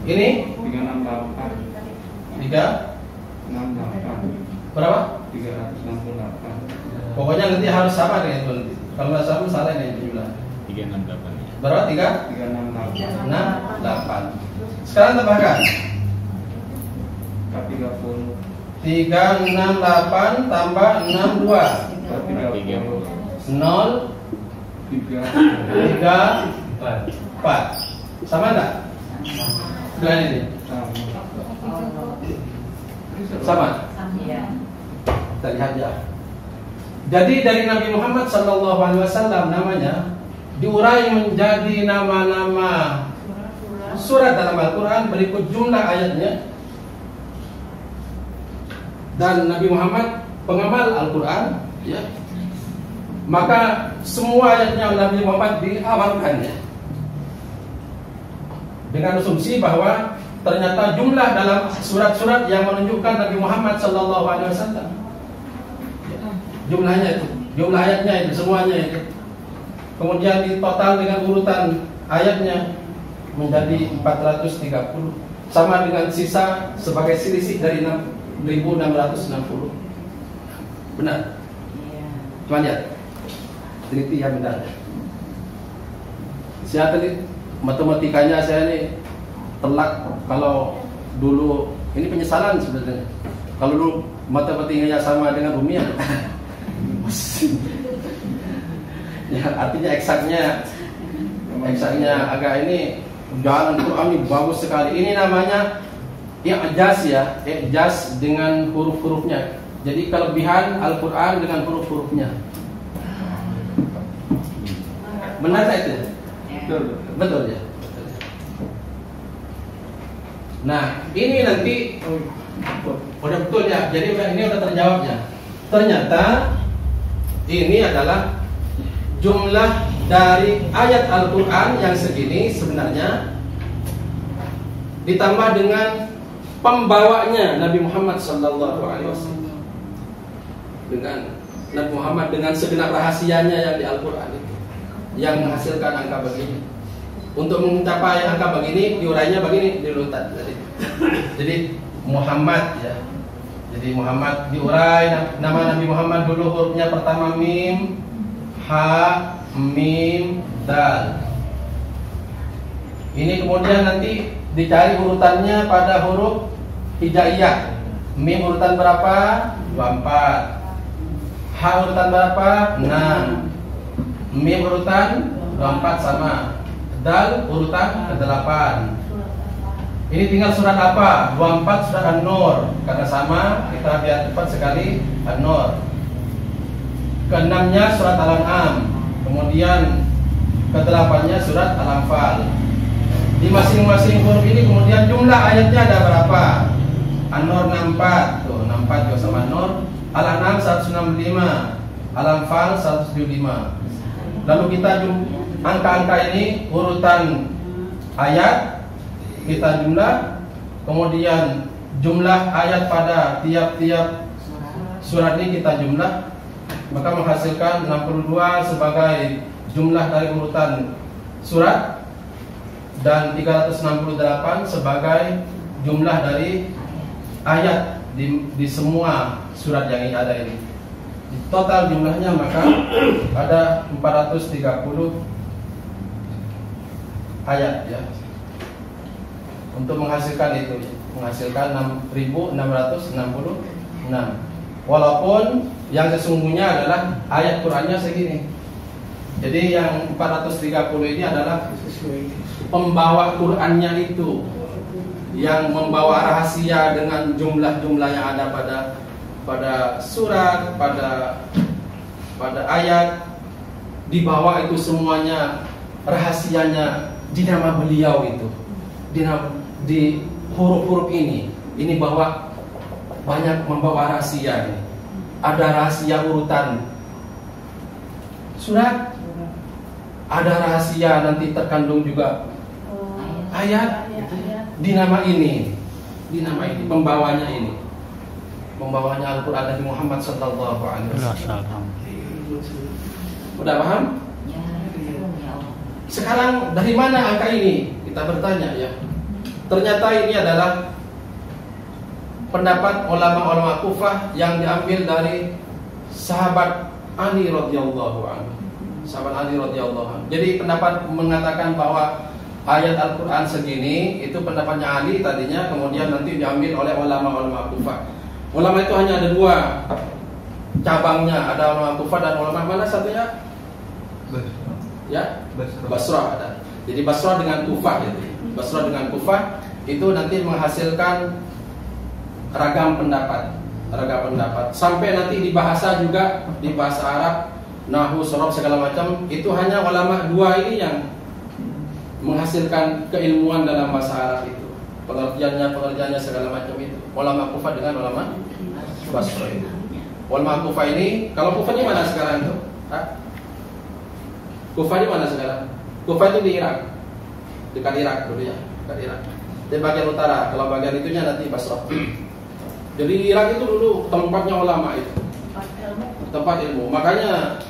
Ini 368. 3 berapa? 368. Pokoknya nanti harus sama dengan itu nanti. Kalau nggak sama salah ini jumlah. 368. Berapa? 368. 68. Sekarang tambahkan 30. 368 tambah 62 0 3 4. Sama enggak? Dengan ini? Sama? Kita lihat ya. Jadi dari Nabi Muhammad SAW namanya diurai menjadi nama-nama surat dalam Al-Quran berikut jumlah ayatnya. Dan Nabi Muhammad pengamal Al-Quran ya. Maka semua ayatnya Nabi Muhammad dihafalkannya dengan asumsi bahwa ternyata jumlah dalam surat-surat yang menunjukkan Nabi Muhammad SAW jumlahnya itu, jumlah ayatnya itu, semuanya itu. Kemudian ditotal dengan urutan ayatnya menjadi 430, sama dengan sisa sebagai selisih dari 6.660. Benar? Cuma lihat, teliti ya benar. Siapa nih matematikanya saya ini telak. Kalau dulu ini penyesalan sebenarnya. Kalau dulu matematikanya sama dengan Rumian. Ya, artinya eksaknya agak ini jalan Quran ini bagus sekali. Ini namanya i'jaz ya, i'jaz dengan huruf-hurufnya. Jadi kelebihan Al-Quran dengan huruf-hurufnya. Benar tak itu? Betul ya. Nah, ini nanti udah betul ya. Jadi ini udah terjawab ya. Ternyata ini adalah jumlah dari ayat Al-Quran yang segini sebenarnya ditambah dengan pembawanya Nabi Muhammad SAW. Dengan Nabi Muhammad dengan segenap rahasianya yang di Al-Quran itu, yang menghasilkan angka begini. Untuk mencapai angka begini, diurainya begini, diurutan. Jadi Muhammad ya. Jadi Muhammad diurai nama Nabi Muhammad dulu, hurufnya pertama mim, ha, mim, dal. Ini kemudian nanti dicari urutannya pada huruf hijaiyah. Mim urutan berapa? 24. Ha urutan berapa? 6. Mim urutan 24 sama. Dal urutan ke-8. Ini tinggal surat apa? 24 surat An-Nur. Karena sama, kita biar cepat sekali An-Nur. Ke-6-nya surat Al-An'am. Kemudian ke-8-nya surat Al-Anfal. Di masing-masing huruf ini kemudian jumlah ayatnya ada berapa? An-Nur 64. Tuh, 64 juga sama An-Nur. Al-An'am 165, Al-Anfal 175. Lalu kita angka-angka ini urutan ayat kita jumlah, kemudian jumlah ayat pada tiap-tiap surat ini kita jumlah, maka menghasilkan 62 sebagai jumlah dari urutan surat dan 368 sebagai jumlah dari ayat di semua surat yang ada ini. Total jumlahnya maka ada 430 ayat ya. Untuk menghasilkan itu, menghasilkan 6.666. Walaupun yang sesungguhnya adalah ayat Qur'annya segini. Jadi yang 430 ini adalah pembawa Qur'annya itu, yang membawa rahasia dengan jumlah-jumlah yang ada pada surat, pada ayat. Di bawah itu semuanya rahasianya di nama beliau itu, di huruf-huruf ini bahwa banyak membawa rahasia ini. Ada rahasia urutan surat, ada rahasia nanti terkandung juga ayat di nama ini, pembawanya ini, pembawanya Al-Quran Nabi Muhammad sallallahu alaihi wasallam. Udah paham? Sekarang dari mana angka ini? Kita bertanya ya. Ternyata ini adalah pendapat ulama-ulama Kufah yang diambil dari sahabat Ali radhiyallahu anhu. Sahabat Ali radhiyallahu anhu. Jadi pendapat mengatakan bahwa ayat Al-Quran segini itu pendapatnya Ali tadinya, kemudian nanti diambil oleh ulama-ulama Kufah. Ulama itu hanya ada dua cabangnya, ada ulama Kufah dan ulama mana satunya? Ya, Basrah ada. Jadi Basrah dengan Kufah gitu. Basrah dengan Kufah itu nanti menghasilkan ragam pendapat. Sampai nanti di bahasa juga, di bahasa Arab, nahwu, sorof segala macam, itu hanya ulama dua ini yang menghasilkan keilmuan dalam bahasa Arab itu. Pengertiannya segala macam itu. Ulama Kufah dengan ulama Basrah itu. Ulama Kufah ini, kalau Kufah di mana sekarang tuh? Kufah di mana sekarang? Kufah itu di Irak, dekat Irak dulu ya, dekat Irak. Di bagian utara, kalau bagian itunya nanti Basrah. Jadi Irak itu dulu tempatnya ulama itu, tempat ilmu. Makanya,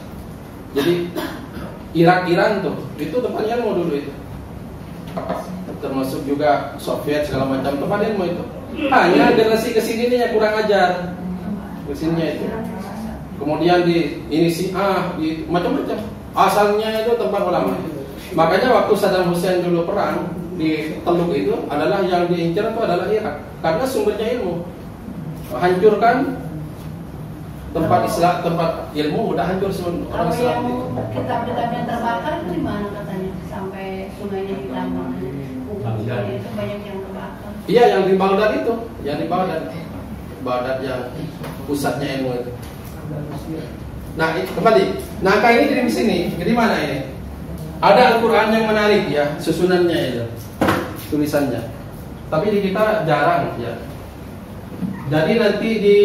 jadi Irak, Iran tuh, itu tempat ilmu dulu itu. Termasuk juga Soviet segala macam tempat ilmu itu. Hanya generasi kesini nih yang kurang ajar, kesininya itu. Kemudian ini Syiah, di macam-macam. Asalnya itu tempat ulama. Makanya waktu Saddam Hussein dulu perang di Teluk itu adalah yang diincar itu adalah Irak, karena sumbernya ilmu. Hancurkan tempat Islam, tempat ilmu udah hancur semua orang Kalau Islam yang itu. kitab-kitab yang terbakar itu di mana katanya? Sampai sungainya hitam. Buku-bukunya itu banyak yang terbakar. Iya, yang di Baghdad itu, yang di Baghdad yang pusatnya ilmu itu. Nah, kembali. Nangka ini di sini, di mana ini? Ada Al-Quran yang menarik ya, susunannya itu, tulisannya. Tapi di kita jarang ya. Jadi nanti di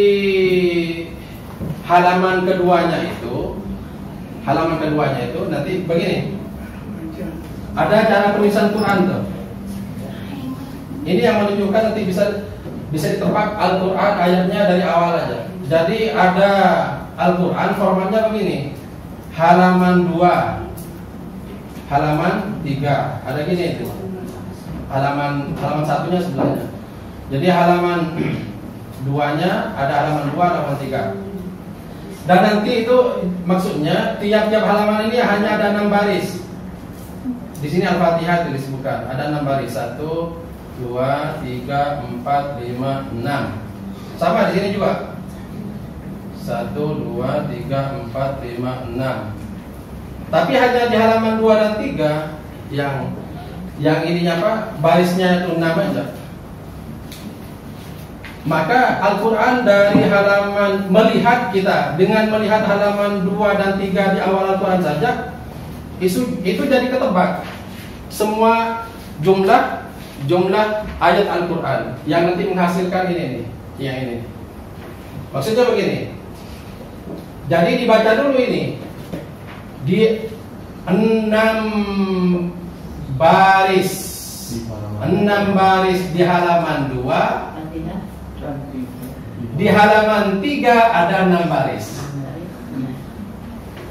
halaman keduanya itu nanti begini. Ada cara penulisan Quran tuh. Ini yang menunjukkan nanti bisa ditebak Al-Quran ayatnya dari awal aja. Jadi ada Al-Quran formatnya begini. Halaman 2, halaman 3, ada gini itu. Halaman satunya sebelahnya. Jadi halaman 2-nya ada halaman 2, halaman 3. Dan nanti itu maksudnya tiap-tiap halaman ini hanya ada 6 baris. Di sini Al-Fatihah disebutkan ada 6 baris. 1, 2, 3, 4, 5, 6. Sama di sini juga. 1, 2, 3, 4, 5, 6. Tapi hanya di halaman 2 dan 3 yang ininya apa? Barisnya itu 6 aja. Maka Al-Quran dari halaman melihat kita dengan melihat halaman 2 dan 3 di awal Al-Quran saja itu jadi ketebak. Semua jumlah ayat Al-Quran yang nanti menghasilkan ini. Maksudnya begini. Jadi dibaca dulu ini di 6 baris di halaman 2. Di halaman 3 ada 6 baris.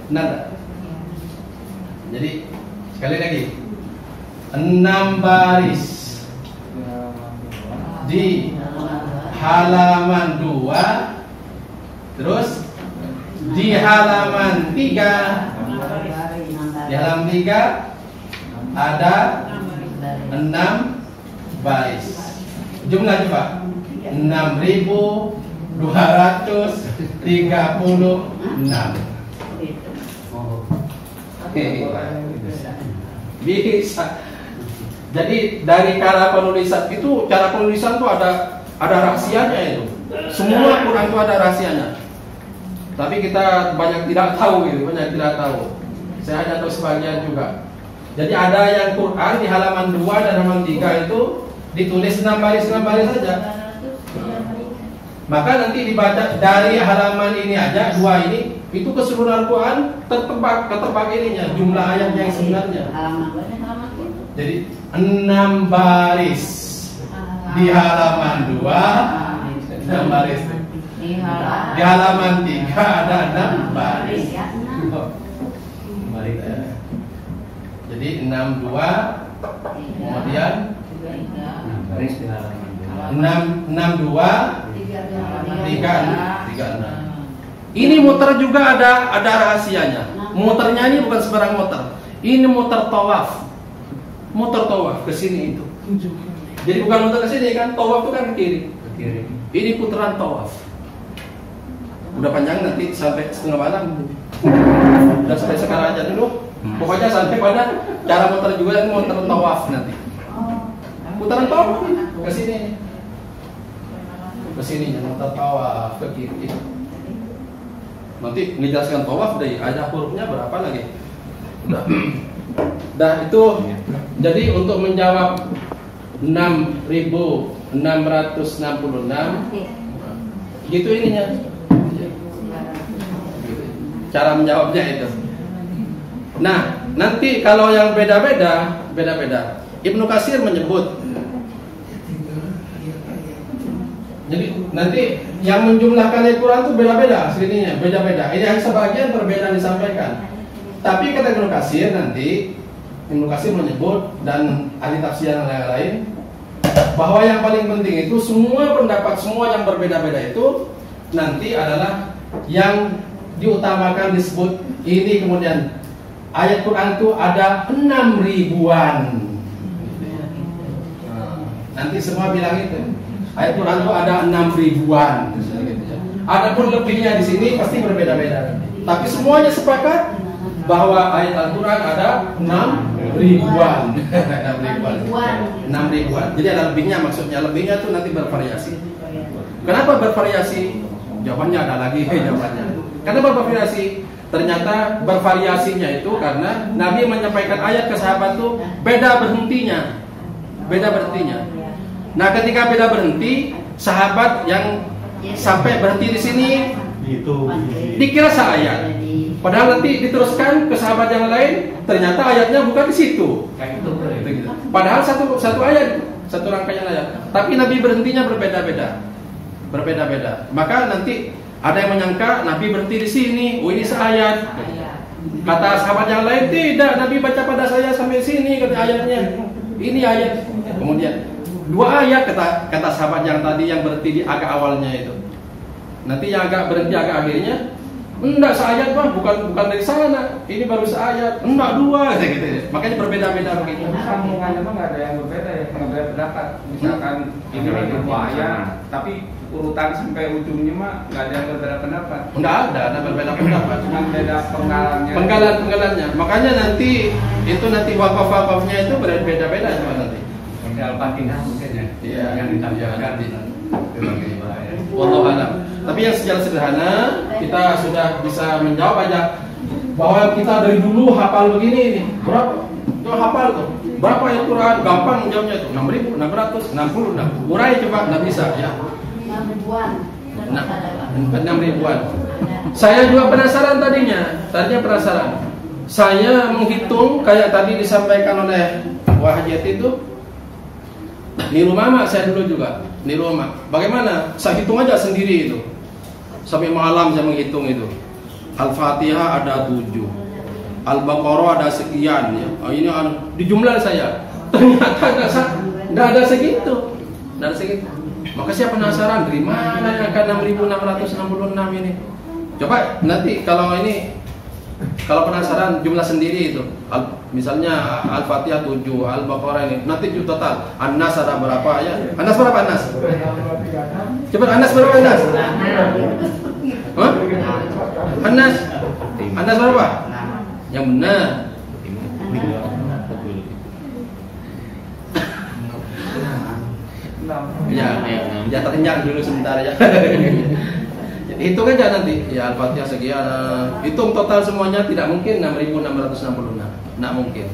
Nada. Jadi sekali lagi 6 baris di halaman 2. Terus di halaman 3 ada 6 baris. Jumlah coba 6.236. Bisa. Jadi dari cara penulisan itu tuh ada rahasianya itu. Semua Quran itu ada rahasianya. Tapi kita banyak tidak tahu. Saya hanya tahu sebagian juga. Jadi ada yang Quran di halaman 2 dan halaman 3 itu ditulis 6 baris saja. Maka nanti dibaca dari halaman ini aja 2 ini itu keseluruhan Quran ketebak ininya jumlah ayatnya yang sebenarnya. Jadi 6 baris di halaman 2, 6 baris. Di halaman 3 ada 6 baris. Jadi 62 kemudian 62 36. Ini muter juga ada rahasianya. Muternya ini bukan sembarang muter. Ini muter tawaf. Ke sini itu. Jadi bukan muter ke sini kan, tawaf itu kan ke kiri. Ini putaran tawaf. Udah panjang nanti sampai setengah malam. Udah sampai sekarang aja dulu. Pokoknya sampai pada cara muter juga dan muter tawaf nanti. Putaran tawaf ke sini. Ke sini muter tawaf ke kiri. Nanti menjelaskan tawaf deh, ada hurufnya berapa lagi. Nah itu jadi untuk menjawab 6.666 gitu ininya. Cara menjawabnya itu. Nah, nanti kalau yang beda-beda. Ibnu Katsir menyebut. Jadi nanti yang menjumlahkan Al-Quran itu beda-beda aslinya, beda-beda. Ini hanya sebagian perbedaan disampaikan. Tapi kata Ibnu Katsir nanti Ibnu Katsir menyebut dan ahli tafsir yang lain bahwa yang paling penting itu semua pendapat semua yang berbeda-beda itu nanti adalah yang diutamakan disebut ini kemudian ayat Quran itu ada 6 ribuan. Nanti semua bilang itu ayat Quran itu ada 6 ribuan. Adapun lebihnya di sini pasti berbeda-beda. Tapi semuanya sepakat bahwa ayat Al-Quran ada 6 ribuan. 6 ribuan. Jadi ada lebihnya, maksudnya lebihnya itu nanti bervariasi. Kenapa bervariasi? Jawabannya ada lagi jawabannya. Kenapa bervariasi? Ternyata bervariasinya itu karena Nabi menyampaikan ayat ke sahabat itu beda berhentinya. Beda berhentinya. Nah, ketika beda berhenti, sahabat yang sampai berhenti di sini dikira seayat. Padahal nanti diteruskan ke sahabat yang lain, ternyata ayatnya bukan di situ. Padahal satu ayat, satu rangkaian ayat. Tapi Nabi berhentinya berbeda-beda. Berbeda-beda. Maka nanti ada yang menyangka Nabi berhenti di sini, oh ini seayat. Kata sahabat yang lain, tidak, Nabi baca pada saya sampai sini kata ayatnya. Ini ayat. Kemudian 2 ayat kata sahabat yang tadi yang berhenti di agak awalnya itu. Nanti yang agak berhenti agak akhirnya, enggak seayat Bang, bukan dari sana. Ini baru seayat. Enggak 2 gitu. Makanya berbeda-beda begitu. Sambungannya tuh nggak ada yang berbeda ya, berbeda pendapat. Misalkan ini 2 ayat, tapi urutan sampai ujungnya mah nggak ada yang berbeda pendapat. Enggak ada berbeda pendapat. Cuma beda penggalannya. Penggalannya. Makanya nanti wakaf-wakafnya itu berbeda-beda cuma nanti. Al-Fatihah mungkin ya. Iya, yang ditambahkan di wallahu alam. Tapi yang secara sederhana kita sudah bisa menjawab aja bahwa kita dari dulu hafal begini nih. Berapa? Itu hafal tuh. Berapa ayat Quran? Gampang jawabnya itu. 6.660. Urai coba, enggak bisa ya. 6 ribuan. 6 ribuan. Saya juga penasaran tadinya penasaran. Saya menghitung kayak tadi disampaikan oleh Wahjat itu. Niru mama saya dulu juga. Niru mama. Bagaimana? Saya hitung aja sendiri itu. Sampai malam saya menghitung itu. Al-Fatihah ada 7. Al-Baqarah ada sekian ya. Ini di jumlah saya. Ternyata enggak ada segitu. Enggak ada segitu. Maka saya penasaran dari mana yang angka 6.666 ini. Coba nanti kalau penasaran jumlah sendiri itu, misalnya Al-Fatihah 7, Al-Baqarah ini, nanti total. An-Nas ada berapa ya? An-Nas berapa An-Nas? Coba An-Nas berapa An-Nas? Hah? An-Nas berapa? Yang benar. Ya terkenyang dulu sebentar ya. Hitung aja nanti ya Al-Fatihah sekian. Hitung total semuanya tidak mungkin 6.666. Tidak mungkin.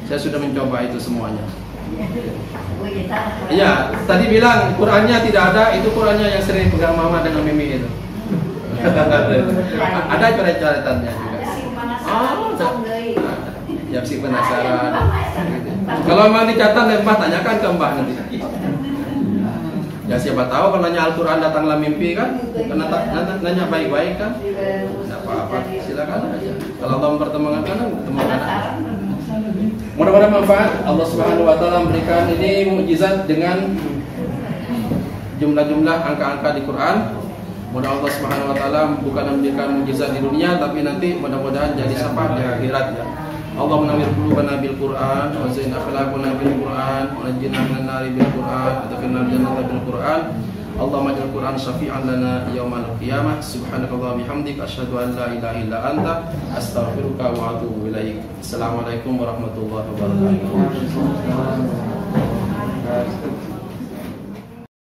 Saya sudah mencoba itu semuanya. Iya, tadi bilang Qurannya tidak ada, itu Qurannya yang sering pegang mama dengan mimi itu. Ada coret-coretannya juga. Ya sih penasaran. Kalau memang dicatat Mbah tanyakan ke Mbah nanti. Ya siapa tahu kalau nanya Al-Quran datanglah mimpi kan, nanya baik-baik kan, tidak apa-apa, silakan aja. Kalau Allah mempertemukan kan, temukan aja. Mudah-mudahan manfaat. Allah Subhanahu Wa Taala memberikan ini mukjizat dengan jumlah-jumlah angka-angka di Quran. Mudah Allah Subhanahu Wa Taala bukan memberikan mukjizat di dunia, tapi nanti mudah-mudahan jadi syafaat di akhirat ya. Allah menawir qulubana bil Qur'an wa zayyana akhlaqana bil Qur'an wa najjina minan nari bil Qur'an wa adkhilna jannata bil Qur'an. Allahumma ij'al Qur'an syafi'an lana yaumal qiyamah. Subhanakallahumma bihamdika asyhadu an la ilaha illa anta astaghfiruka wa atubu ilaik. Assalamualaikum warahmatullahi wabarakatuh.